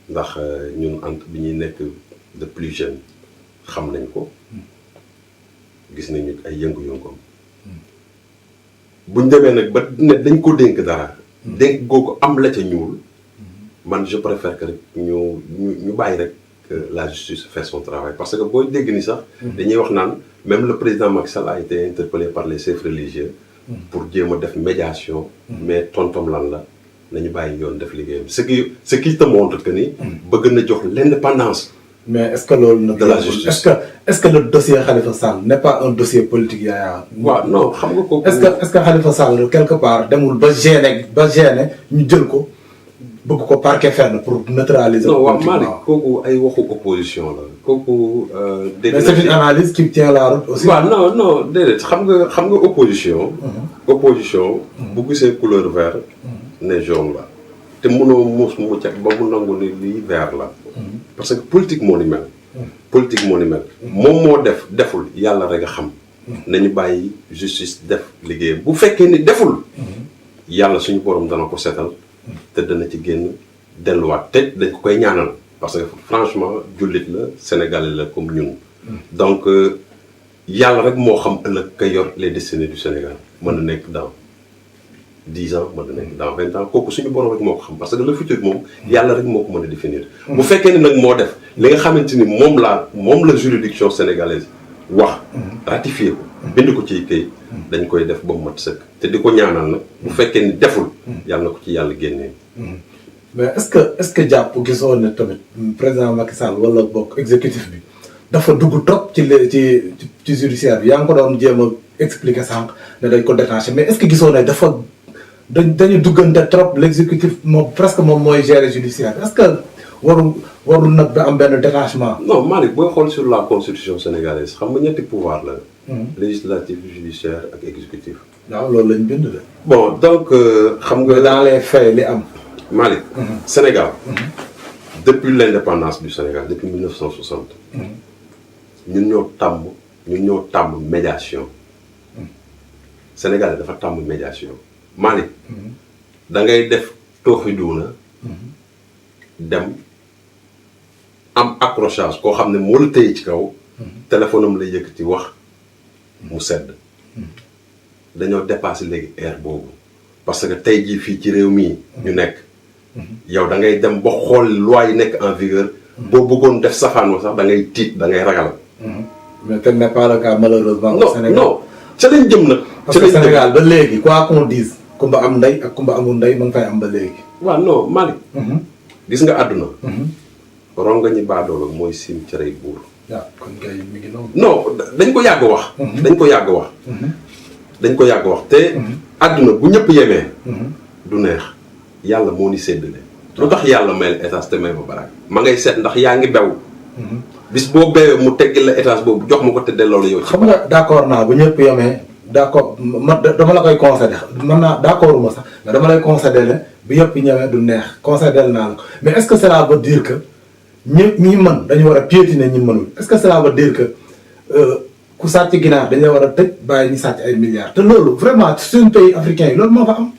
ndax ñun bi ñuy nekk de plus jeune xam nañ ko gis nañu ay yëngu-yëngoom buñ demee nag ba ne dañ ko dénk dara dénk googu am la ca ñuul man je préfère que rek ñu bàyyi rek la justice fait son travail parce que booy dégg ni sax dañuy wax naan même le président Macky Sall a été interpellé par les chefs religieux pour jéem a def médiation mais tontom lan la nañu bàyyi yoon def liggéeyam ce qui te montre que ni bëgg na jox l'indépendance mais est-ce que loolu nag de la justice est-ce que le dossier Khalifa Sall n'est pas un dossier politique Yaya? waaw non xam nga kooku. est-ce que Khalifa Sall quelque part demul ba gêner ñu jël ko bëgg ko parquer fenn pour neutraliser. non waaw Malick kooku ay waxu opposition la kooku. dégg mais c'est une analyse qui tient la route aussi. waaw non déedéet xam nga opposition. opposition bu gisee couleur vert ne jaune la te mënoo muus mu ca ba mu nangu ni lii vert la. parce que politique moo ni mel. politique moo ni mel. moom moo deful yàlla rek a xam. nañu bàyyi justice def liggéeyam bu fekkee ni deful. yàlla suñu borom dana ko setal. te dana ci génn delluwaat te dañ ko koy ñaanal parce que franchement jullit la sénégalais la comme ñun. donc yàlla rek moo xam ëllëg ka yor les destinées du Sénégal mën na nekk dans 10 ans mën na nekk dans 20 ans kooku suñu borom rek moo ko xam parce que le futur moom yàlla rek moo ko mën a définir. bu fekkee ni nag moo def li nga xamante ni moom la juridiction sénégalaise wax. ratifié ko bind ko ci kay dañ koy def ba mu mat sëkk te di ko ñaanal nag bu fekkee ni deful. yàlla na ko ci yàlla génnee. mais est-ce que jàpp gisoo ne tamit président Macky Sall wala bokk exécutif bi dafa dugg trop ci judiciaire bi yaa ngi ko doon jéem a expliquer sànq ne dañ ko détaché mais est-ce que gisoo ne dañu duggante trop l'exécutif moom presque moom mooy gérer judiciaire est-ce que warul nag ba am benn détachement. non Malick booy xool sur la constitution sénégalaise xam nga ñetti pouvoir la. législatif judiciaire ak exécutif. waaw loolu lañ bind de. bon donc xam nga. dans les faits li am. Malick. Sénégal. depuis l'indépendance du Sénégal depuis 1960. ñun ñoo tàmm médiation. Sénégal dafa tàmm médiation. Malick. da ngay def tooxi duuna. dem am accrochage koo xam ne moo la téye ci kaw. téléphone am lay yëkkati wax mu sedd. dañoo dépassé léegi ère boobu parce que tey jii fii ci réew mii ñu nekk. yow da ngay dem ba xool loi yi nekk en vigueur. boo bëggoon def safaan wa sax da ngay tiit da ngay ragal. mais tel n'est pas le cas malheureusement. au Sénégal non ca lañ jëm nag. parce que Sénégal ba léegi quoi qu'on dise. kumba am ndey ak kumba amul ndey ma nga fay am ba léegi. waaw non Malick. gis nga àdduna. ronga ñi baadoola mooy sim cërey buur. waaw kon kay mi ngi noonu. non dañ ko yàgg wax. dañ ko yàgg wax te. àdduna bu ñëpp yemee. du neex yàlla moo ni séddale. lu tax yàlla may la étage te may ma baraak ma ngay seet ndax yaa ngi bew. bis boo bewee mu teggil la étage boobu jox ma ko te delloo la yow. xam nga d'accord naa bu ñëpp yemee d'accord dama la koy concédé mën naa d'accord ma sax mais dama lay concédé ne bu ñëpp ñemee du neex concédé naa la ko mais est-ce que cela veut dire que ñi mën dañu war a piétiner ñi mënul est-ce que cela veut dire que ku sàcc ginaar dañu war a tëj bàyyi ñu sàcc ay milliards te loolu vraiment suñu pays africain yi loolu moo fa am.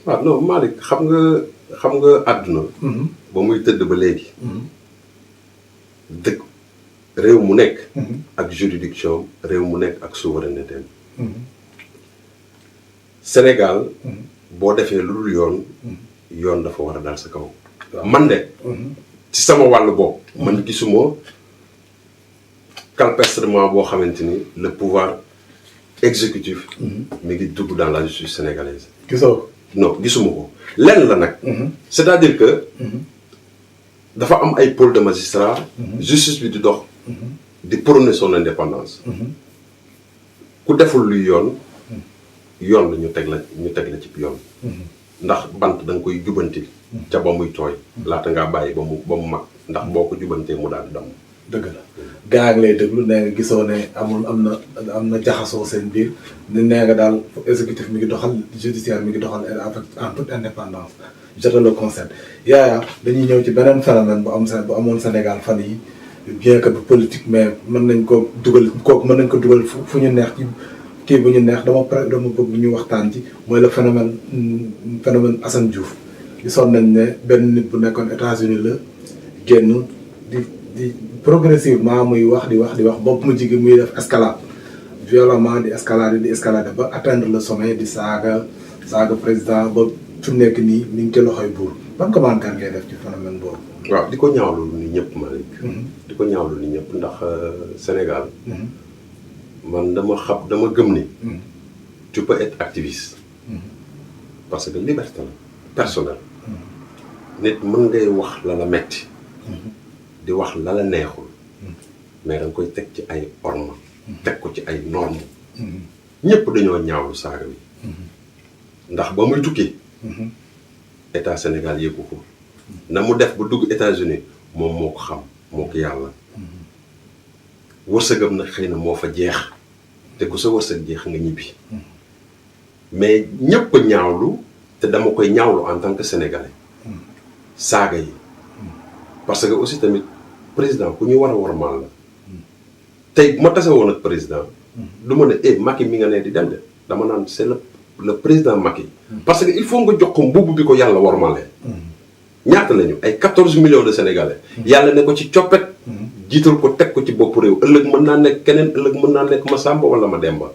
waaw non Malick xam nga àdduna. ba muy tëdd ba léegi. dëkk réew mu nekk. ak juridiction réew mu nekk ak souveraineté. Sénégal. boo defee lu dul yoon dafa war a dal sa kaw. man de. ci sama wàllu bopp. man gisuma calpestrement boo xamante ni le pouvoir exécutif. mi ngi dugg dans la justice sénégalaise. gisoo. non gisuma ko lenn la nag. c'est-à-dire que. dafa am ay pôle de magistrat. justice bi di dox. di prôner son indépendance. ku deful luy yoon la ñu teg la ci yoon. ndax bant da nga koy jubanti. ca ba muy tooy. laata ngaa bàyyi ba mu mag ndax boo ko jubantee mu daal damm. dëgg la gaa ngi lay déglu nee nga gisoo ne am na jaxasoo seen biir ne nee nga daal exécutif mi ngi doxal judiciaire mi ngi doxal en toute indépendance je te le concède. Yaya dañuy ñëw ci beneen phénomène bu amoon Sénégal fan yi bien que du politique mais mën nañ ko dugal fu ñu neex ci kii bu ñu neex dama bëgg ñu waxtaan ci mooy le phénomène Assane Diouf gisoon nañ ne benn nit bu nekkoon États-Unis la génn di progressivement muy wax di wax bopp mu jigi muy def escalade violemment di escalader ba atteindre le sommet di saaga président ba fi mu nekk nii mi ngi ci loxoy buur ban commentaire ngay def ci phénomène boobu. waaw di ko ñaawlu ni ñëpp Malick. di ko ñaawlu ni ñëpp ndax Sénégal. man dama gëm ni. tu peux être activiste. parce que liberté la personnelle. nit mën ngay wax la metti di wax la neexul. mais da nga koy teg ci ay orma teg ko ci ay normes ñëpp dañoo ñaawlu saaga bi ndax ba muy tukki état Sénégal yëgu ko na mu def ba dugg États-Unis moom moo ko xam moo ko yàlla wërsëgam nag xëy na moo fa jeex te ku sa wërsëg jeex nga ñibbi mais ñëpp ñaawlu te dama koy ñaawlu en tant que sénégalais saaga yi parce que aussi tamit président ku ñu war a wormaal la tey bu ma tase woon ak président du ma ne Macky mi nga ne di dem de dama naan c'est le président Macky parce que il faut nga jox ko mbubb bi ko yàlla wormaalee ñaata lañu ay 14 millions de sénégalais yàlla ne ko ci coppet jiital ko teg ko ci bopp réew ëllëg mën naa nekk keneen ëllëg mën naa nekk ma Samba wala ma Demba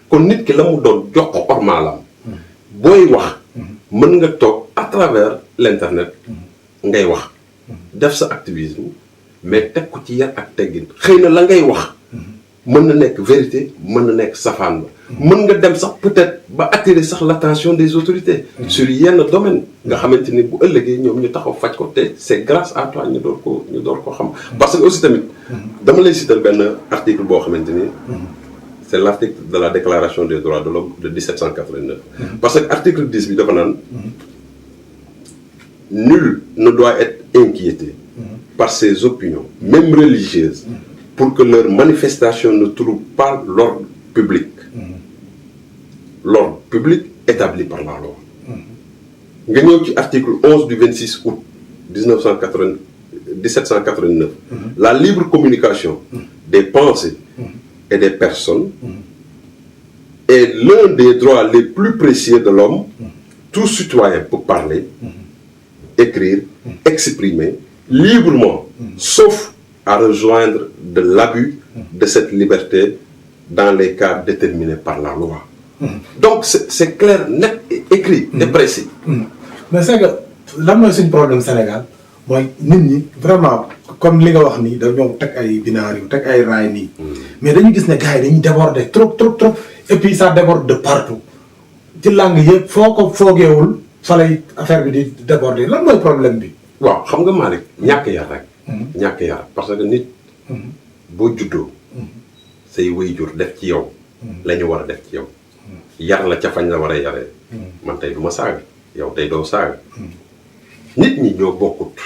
kon nit ki la mu doon jox ko ormaalam booy wax mën nga toog à travers l'internet ngay wax def sa activisme mais teg ko ci yar ak teggin xëy na la ngay wax mën na nekk vérité mën na nekk safaan ba mën nga dem sax peut-être ba attirer sax l'attention des autorités sur yenn domaine nga xamante ni bu ëllëgee ñoom ñu taxaw faj ko te c'est grâce à toi ñu door ko xam parce que aussi tamit dama lay cital benn article boo xamante ni c'est l'article de la déclaration des droits de l'homme de 1789 parce que article 10 bi dafa naan nul ne doit être inquiété par ses opinions même religieuses pour que leur manifestation ne trouble pas l'ordre public. L'ordre public établi par la loi. Nga ñëw ci article 11 du 26 août 1789. La libre communication des pensées et des personnes est l'un des droits les plus précieux de l'homme. Tout citoyen peut parler, écrire, exprimer librement, sauf à rejoindre de l'abus de cette liberté dans les cas déterminés par la loi. Donc c'est clair, net et écrit et précis. Mais c'est que lan mooy suñ problème Sénégal mooy nit ñi vraiment comme li nga wax nii dañoo teg ay binaar yu teg ay raay nii mais dañu gis ne gars yi dañuy déborder trop et puis ça déborde de partout ci langue yëpp foo ko foogeewul fa lay affaire bi di déborder lan mooy problème bi. waaw xam nga Malick ñàkk yar rek. ñàkk yar parce que nit boo juddoo say waajur def ci yow la ñu war a def ci yow yar la ca fañ la war a yaree man tey du ma saaga yow tey doo saaga nit ñi ñoo bokkut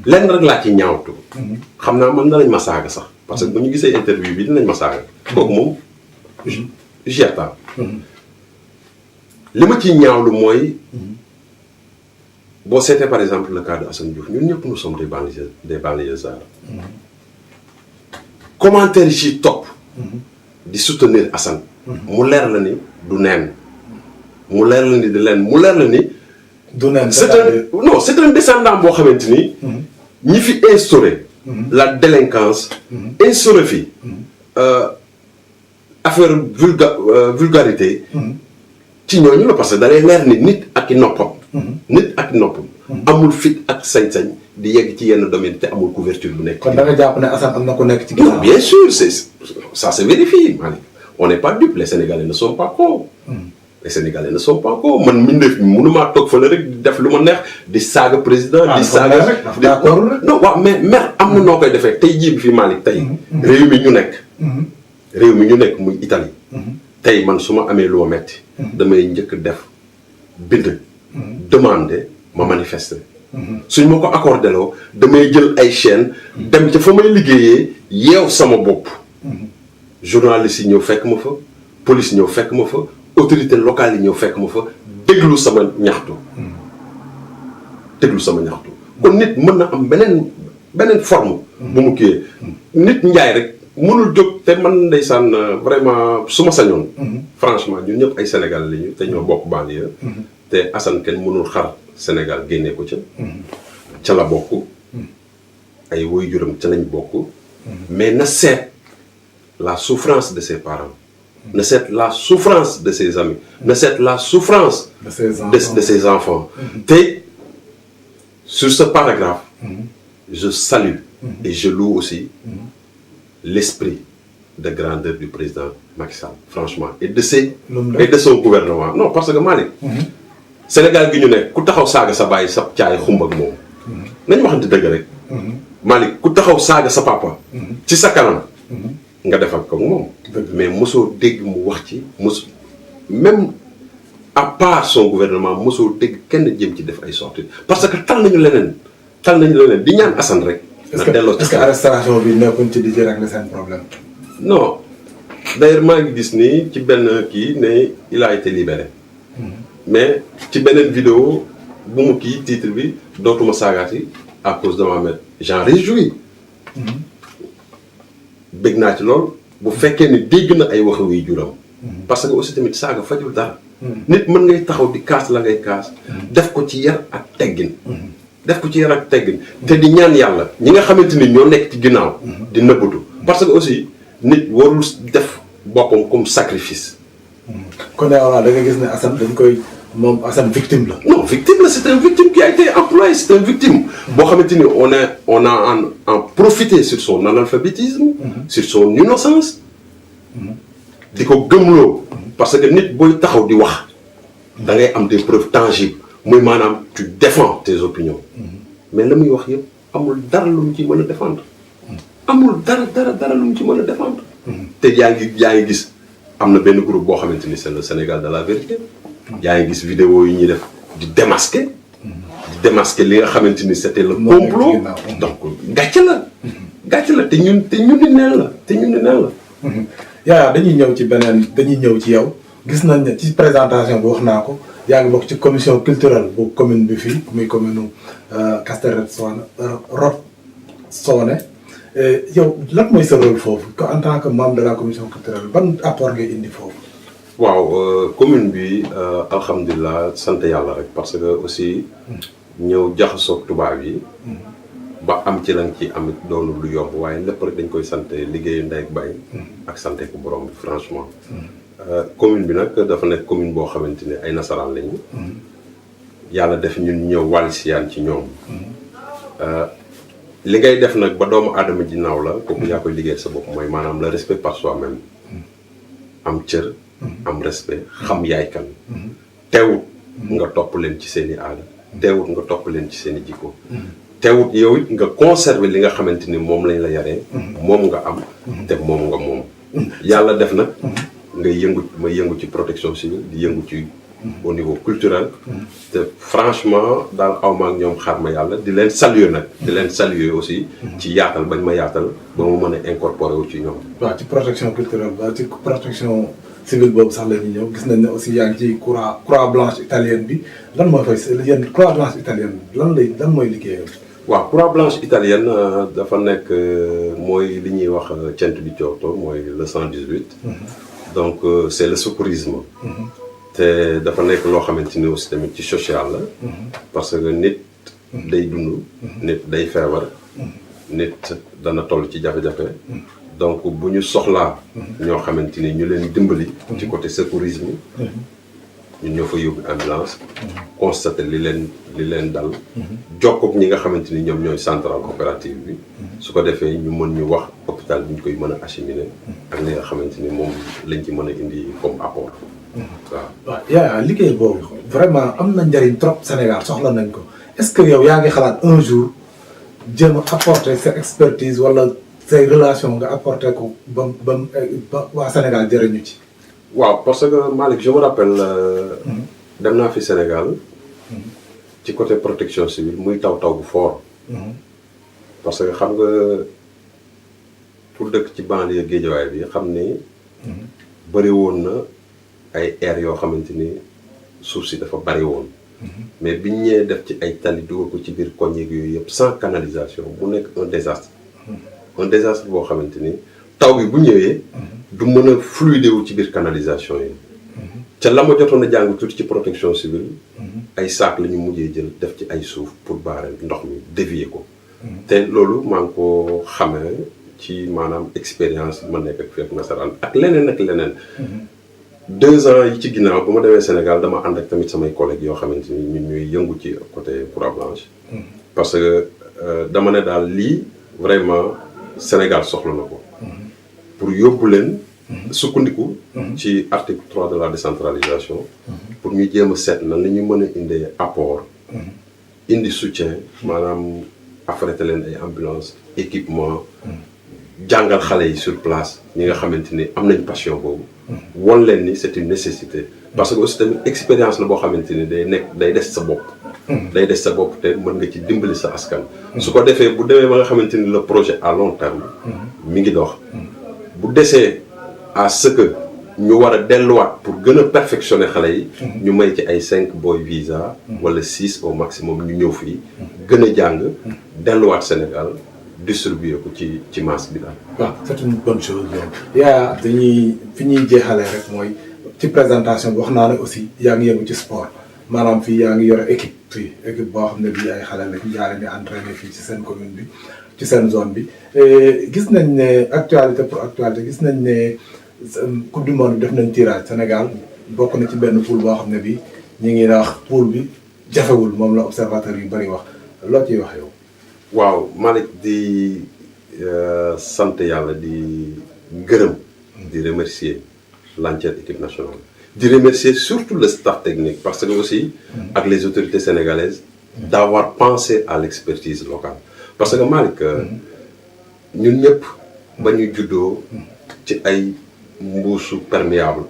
lenn rek laa ci ñaawtu xam naa man danañ ma saaga sax parce que bu ñu gisee interview bi dinañ ma saaga kooku moom j'attends li ma ciy ñaawlu mooy boo seetee par exemple le cas de Assane Diouf ñun ñëpp nous sommes des banlieusards commentaire yi ci topp di soutenir Assane mu leer la ni du neen mu leer la ni di leen mu leer la ni du neen c'est un descendant boo xamante ni ñi fi instauré la délinquance instauré fi affaire vulgarité ci ñooñu la parce que da lay leer ni nit ak i noppam amul fit ak sañ-sañ di yegg ci yenn domaine te amul couverture bu nekk. kon da nga jàpp ne Assane am na ko nekk ci ginnaaw. Non, bien sûr ça se vérifie Malick on n'est pas dupes les Sénégalais ne sont pas cons. Les Sénégalais ne sont pas cons man mi def mënumaa toog fële rek di def lu ma neex di saaga président. di saaga non waaw mais mer am na noo koy defee tey jii bi fi Malick tey. réew mi ñu nekk muy Italie. tey man su ma amee lu ma metti damay njëkk def bind. demander ma manifester. suñ ma ko accordé loo damay jël ay chaîne dem ca fa may liggéeyee yeew sama bopp. journalistes yi ñëw fekk ma fa police ñëw fekk ma fa autorités locales yi ñëw fekk ma fa déglu sama ñaxtu. kon nit mën na am beneen forme. bu mu kiiyee nit njaay rek mënul jóg te man ndeysaan vraiment su ma sañoon. franchement ñun ñëpp ay Sénégal lañu te ñoo bokk banlieue. te Assane kenn mënul xar Sénégal génne ko ca la bokk ay waajuram ca lañ bokk mais na seet la souffrance de ses parents na seet la souffrance de ses amis na seet la souffrance de ses enfants te sur ce paragraphe je salue et je loue aussi l'esprit de grandeur du président Macky Sall franchement et de son gouvernement non parce que Malick Sénégal gi ñu nekk ku taxaw saaga sa bàyyi sa caay xumb ak moom nañ waxante dëgg rek Malick ku taxaw saaga sa papa ci sa kanam nga defal ko moom mais mosoo dégg mu wax ci même à part son gouvernement mosoo dégg kenn jëm ci def ay sorties parce que tal nañu leneen di ñaan Assane rek na delloo ci est-ce que arrestation bi nekkuñ ci di ci régler seen problème non d'ailleurs maa ngi gis ni ci benn kii ne il a été libéré mais ci beneen vidéo bu mu kii titre bi dootuma saagaati à cause de ma mère j'en réjouis bëgg naa ci lool bu fekkee ni dégg na ay waxu wi juram parce que aussi tamit saaga fajul dara nit mën ngay taxaw di kaas la ngay kaas def ko ci yar ak teggin te di ñaan yàlla ñi nga xamante ni ñoo nekk ci ginnaaw di nëbbatu parce que aussi nit warul def boppam comme sacrifice kon voilà da nga gis ne Assane dañ koy moom Assane victime la non victime la c'est un victime qui a été employé c'est un victime boo xamante ni on a en profité sur son analphabétisme sur son innocence di ko gëmloo parce que nit booy taxaw di wax da ngay am des preuves tangibles muy maanaam tu défends tes opinions mais la muy wax yëpp amul dara lu mu ci mën a défendre amul dara lu mu ci mën a défendre te yaa ngi gis am na benn groupe boo xamante ni c'est le Sénégal de la vérité yaa ngi gis vidéo yi ñuy def di démasquer li nga xamante ni c'était le complot donc gàcce la te ñun di neen la yaa dañuy ñëw ci yow gis nañ ne ci présentation bi wax naa ko yaa ngi bokk ci commission culturelle bu commune bi fii muy commune Castérène Soone yow lan mooy sa rôle foofu en tant que membre de la commission culturelle ban apport ngay indi foofu waaw commune bi alhamdulilah sant yàlla rek parce que aussi ñëw jaxasoog tubaab yi ba am ci lañ ci amit doonu lu yomb waaye lépp rek dañ koy sant liggéeyu ndey ak baay ak sante ko borom bi franchement commune bi nag dafa nekk commune boo xamante ne ay nasaraan lañu yàlla def ñun ñëw wàll siyaan ci ñoom li ngay def nag ba doomu aadama ji naaw la kooku yaa koy liggéey sa bopp mooy maanaam le respect par soi-même am cër am respect xam yaay kan teewut nga topp leen ci seen i aada teewut nga topp leen ci seen i jikko teewut yow it nga conserver li nga xamante ni moom lañ la yaree moom nga am te moom nga moom yàlla def nag nga yëngu ci protection civile di yëngu ci au niveau culturel te franchement daal awma ak ñoom xaar ma yàlla di leen saluer aussi ci yaatal bañ ma yaatal ba ma mën a incorporer wu ci ñoom waaw ci protection culturelle ba ci protection civile boobu sax la ñuy ñëw gis nañ ne aussi yaa ngi ci croix blanche italienne bi lan mooy fay yéen croix blanche italienne lan mooy liggéeyam waaw croix blanche italienne dafa nekk mooy li ñuy wax Centro di Giotto mooy le 118 donc c'est le secourisme te dafa nekk loo xamante ni aussi tamit ci social la parce que nit day dund nit day feebar nit dana toll ci jafe-jafe donc bu ñu soxlaa ñoo xamante ni ñu leen dimbali ci côté secourisme ñun ñoo fa yóbbu ambulance constater li leen dal jokkoog ñi nga xamante ni ñoom ñooy centrale opérative bi su ko defee ñu mën ñu wax hôpital bi ñu koy mën a acheminer ak li nga xamante ni moom lañ ci mën a indi comme apport waaw yaa liggéey boobu vraiment am na njëriñ trop Sénégal soxla nañ ko est-ce que yow yaa ngi xalaat un jour jéem a apporter sa expertise wala say relation nga apporter ko ba waa Sénégal jëriñu ci waaw parce que Malick je me rappelle dem naa fi Sénégal ci côté protection civile muy taw bu fort parce que xam nga pour dëkk ci banlieue Guédiawaye bi xam ni bëri woon na ay air yoo xamante ni suuf si dafa bari woon mais biñ ñëwee def ci ay tali dugal ko ci biir koñ yeeg yooyu yëpp sans canalisation mu nekk un désastre boo xamante ni taw bi bu ñëwee du mën a fluider wu ci biir canalisation yi ca la ma jotoon a jàng tuuti ci protection civile ay saak la ñu mujjee jël def ci ay suuf pour barrer ndox mi dévier ko te loolu maa ngi ko xamee ci maanaam expérience ma nekk ak fekk nasaraan ak leneen 2 ans yi ci ginnaaw bu ma demee Sénégal dama ànd ak tamit samay collègues yoo xamante ni ñun ñuy yëngu ci côté croix blanche parce que dama ne daal lii vraiment Sénégal soxla na ko pour yóbbu leen sukkandiku ci article 3 de la décentralisation pour ñu jéem a seet na la ñu mën a indee apport indi soutien maanaam affréter leen ay ambulance équipement jàngal xale yi sur place ñi nga xamante ni am nañ passion boobu won leen ni c'est une nécessité parce que aussi tamit expérience la boo xamante ni day des sa bopp day des sa bopp te mën nga ci dimbali sa askan su ko defee bu demee ba nga xamante ni le projet à long terme mi ngi dox bu desee à ce que ñu war a delluwaat pour gën a perfectionner xale yi ñu may ci ay 5 boy visa wala 6 au maximum ñu ñëw fii gën a jàng delluwaat Sénégal distribuer ko ci masse bi daal. waaw c'est une bonne chose donc yaa dañuy fi ñuy jeexalee rek mooy ci présentation bi wax naa ne aussi yaa ngi yëngu ci sport maanaam fii yaa ngi yore équipe fii équipe boo xam ne bii ay xale lañ yaa leen di entraîner fii ci seen commune bi ci seen zone bi gis nañ ne actualité pour actualité gis nañ ne coupe du monde bi def nañ tirage Sénégal bokk na ci benn poule boo xam ne bii ñu ngi wax poule bi jafewul moom la observateur yu bari wax loo ciy wax yow. waaw Malick di sant yàlla di gërëm di remercier l'entière équipe nationale di remercier surtout le staff technique parce que aussi ak les autorités sénégalaises d'avoir pensé à l'expertise locale parce que Malick ñun ñëpp ba ñu juddoo ci ay mbuusu perméable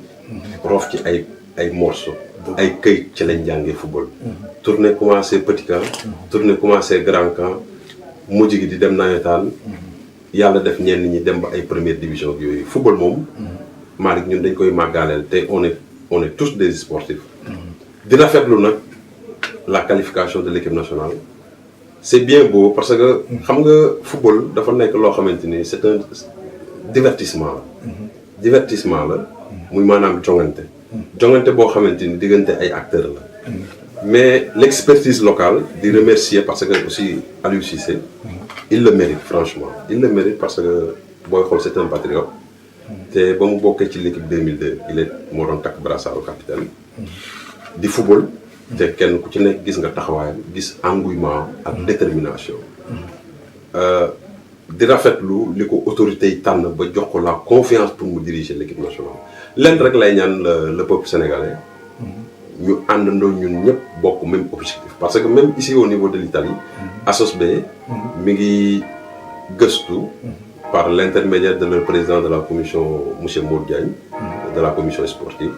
roof ci ay morceaux ay këyit ci lañ jàngee football tournée commencé petit camp tournée commencé grand camp mujj gi di dem nawetaan yàlla def ñenn ñi dem ba ay première division yooyu football moom Malick ñun dañ koy màggaaleel te on est tous des sportifs di rafetlu nag la qualification de l'équipe nationale c'est bien beau parce que xam nga football dafa nekk loo xamante ni c'est un divertissement la muy maanaam jongante boo xamante ni diggante ay acteurs la mais l'expertise locale di remercier parce que aussi Aliou Cissé il le mérite franchement il le mérite parce que booy xool c'est un patriote te ba mu bokkee ci l'équipe 2002 moo doon takk brassard au capitaine di football te kenn ku ci nekk gis nga taxawaayam gis engouement ak détermination di rafetlu li ko autorités yi tànn ba jox ko la confiance pour mu diriger l'équipe nationale lenn rek lay ñaan le peuple sénégalais ñu àndandoo ñun ñëpp bokk même objectif parce que même ici au niveau de l'Italie ASOSB mi ngi gëstu par l'intermédiaire de leur président de la commission monsieur Modou Diagne de la commission sportive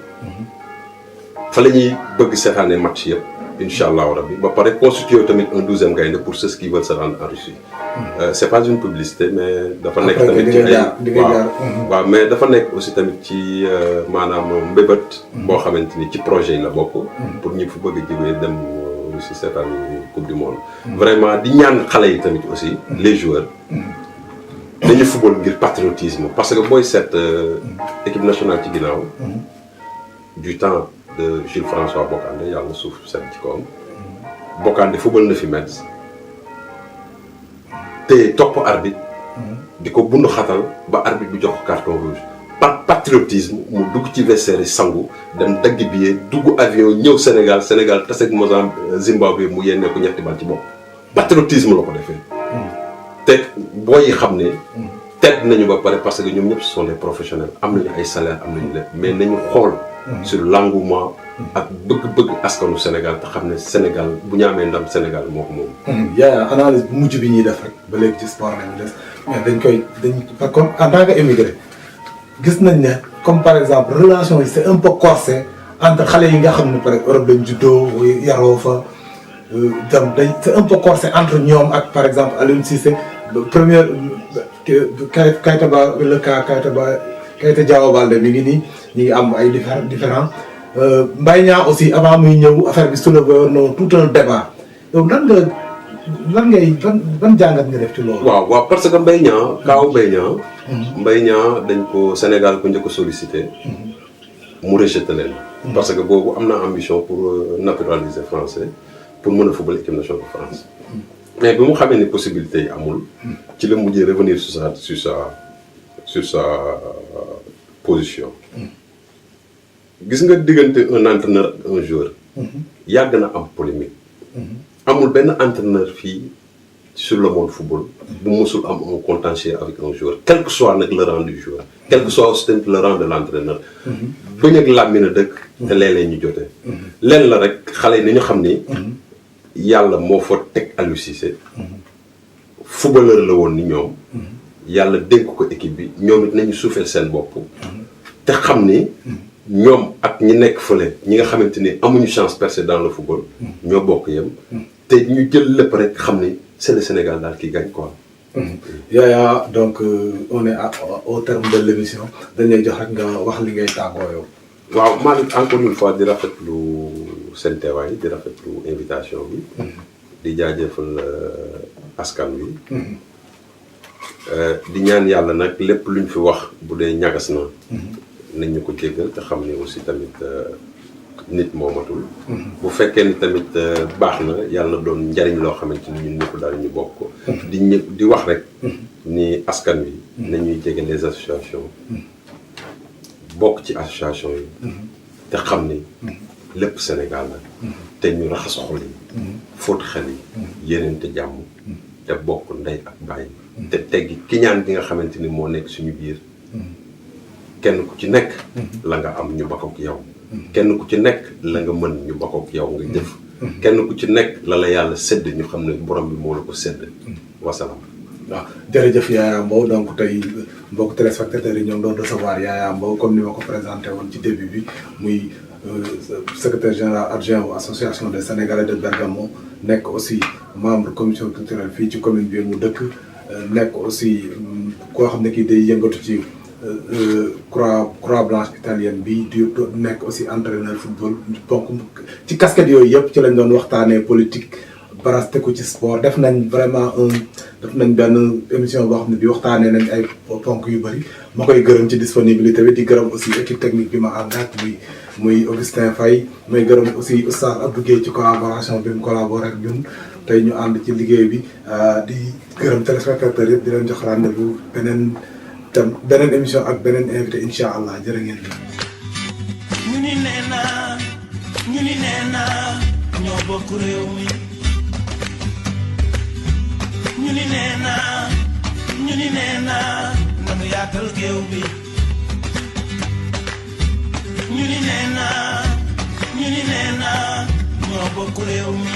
fa la ñuy bëgg seetaane match yëpp incha allahu rabbi ba pare constituer tamit un 12e gaynde pour ceux qui veulent se rendre en Russie c'est pas une publicité mais dafa nekk tamit ci ay waaw mais dafa nekk aussi tamit ci maanaam mbébét boo xamante ni ci projet yi la bokk pour ñi fu bëgg a jógee dem Russie seetaani coupe du monde vraiment di ñaan xale yi tamit aussi les joueurs dañu football ngir patriotisme parce que booy seet équipe nationale ci ginnaaw du temps de Jules François Bocandé yàlla suuf seet ci kawam Bocandé football na fi Metz te topp arbitre di ko bundu xatal ba arbitre bi jox ko carton rouge par patriotisme mu dugg ci vestiaire sangu dem dagg billet dugg avion ñëw Sénégal tase ak Mozambique Zimbabwe mu yennee ko ñetti bal ci bopp patriotisme la ko defee te booy yi xam ne tedd nañu ba pare parce que ñoom ñëpp ce sont des professionnels am nañu ay salaire am nañu lépp mais nañu xool sur l'engouement ak bëgg-bëgg askanu Sénégal te xam ne Sénégal bu ñu amee ndam Sénégal moo ko moom. yaa analyse bu mujj bi ñuy def rek ba léegi ci sport nañu des mais dañ comme en tant que émigré gis nañ ne comme par exemple relation yi c'est un peu corsé entre xale yi nga xam ne par exemple Europe lañ juddoo yaroo fa dem dañ c'est un peu corsé entre ñoom ak par exemple Aliou Cissé première Keita Ba le cas Keita Diao Baldé mi ngi nii ñu ngi am ay différents Mbaye Niang aussi avant muy ñëw affaire bi soulevé woon na tout un débat yow ban jàngat nga def ci loolu. waaw parce que Mbaye Niang Mbaye Niang dañ ko Sénégal ko njëkk a sollicité mu rejeté leen parce que boobu am na ambition pour naturaliser français pour mën a football équipe nationale de France mais bi mu xamee ni possibilité yi amul ci la mujjee revenir sur sa position gis nga diggante un entraîneur ak un joueur yàgg na am polémique amul benn entraîneur fii sur le monde football bu musul am un contentieux avec un joueur quel que soit nag le rang du joueur quel que soit aussi tamit le rang de l'entraîneur bañ ak làmmi na dëkk te léeg-léeg ñu jotee leen la rek xale yi nañu xam ni yàlla moo fa teg Aliou Cissé footballeur la woon ni ñoom yàlla dénk ko équipe bi ñoom it nañu suufeel seen bopp te xam ni ñoom ak ñi nekk fële ñi nga xamante ni amuñu chance percée dans le football ñoo bokk yem te ñu jël lépp rek xam ni c'est le Sénégal daal qui gagne quoi. Yaya donc on est au terme de l'émission dañuy jox rek nga wax li ngay tàggoo yow. waaw Malick encore une fois di rafetlu seen teewaay di rafetlu invitation bi. di jaajëfal askan wi. di ñaan yàlla nag lépp luñ fi wax bu dee ñagas na. nañ ñu ko jéggal te xam ni aussi tamit nit moomatul. bu fekkee ni tamit baax na yàlla na doon njariñ loo xamante ni ñun ñëpp daal ñu bokk. di wax rek. ni askan wi. nañuy jege les associations. bokk ci association yi. te xam ni lépp Sénégal la. te ñu raxas xol yi. fóot xel yi. yéeneente jàmm. te bokk ndey ak bàyyi. te teggi kiñaan gi nga xamante ni moo nekk suñu biir. kenn ku ci nekk. la nga am ñu bokk ak yow. kenn ku ci nekk la nga mën ñu bokk ak yow nga jëf. kenn ku ci nekk la la yàlla sedd ñu xam ne borom bi moo la ko sedd. wasalaam. waaw jërëjëf Yaya Mbow donc tey mbokk téléspectateurs yi ñoo ngi doon recevoir Yaya Mbow comme ni ma ko présenté woon ci début bi muy secrétaire général adjoint bu association des Sénégalais de Bergamo nekk aussi membre commission culturelle fii ci commune bi mu dëkk nekk aussi koo xam ne kii day yëngatu ci croix blanche italienne bi di nekk aussi entraîneur football donc ci casquette yooyu yëpp ci lañ doon waxtaanee politique baraste ko ci sport def nañ vraiment def nañ benn émission boo xam ne bi waxtaanee nañ ay ponk yu bëri ma koy gërëm ci disponibilité bi di gërëm aussi équipe technique bi ma ànd ak muy Augustin Faye may gërëm aussi Oustaz Abdou Guèye ci collaboration bi mu collaboré ak ñun tey ñu ànd ci liggéey bi di gërëm téléspectateurs yëpp di leen jox rendez-vous beneen émission ak beneen invité incha allah jërë ngeen ñu ni nee naa ñoo bokk réew mi ñu ni nee naa nanu yaatal géew bi ñu ni nee naa ñoo bokk réew mi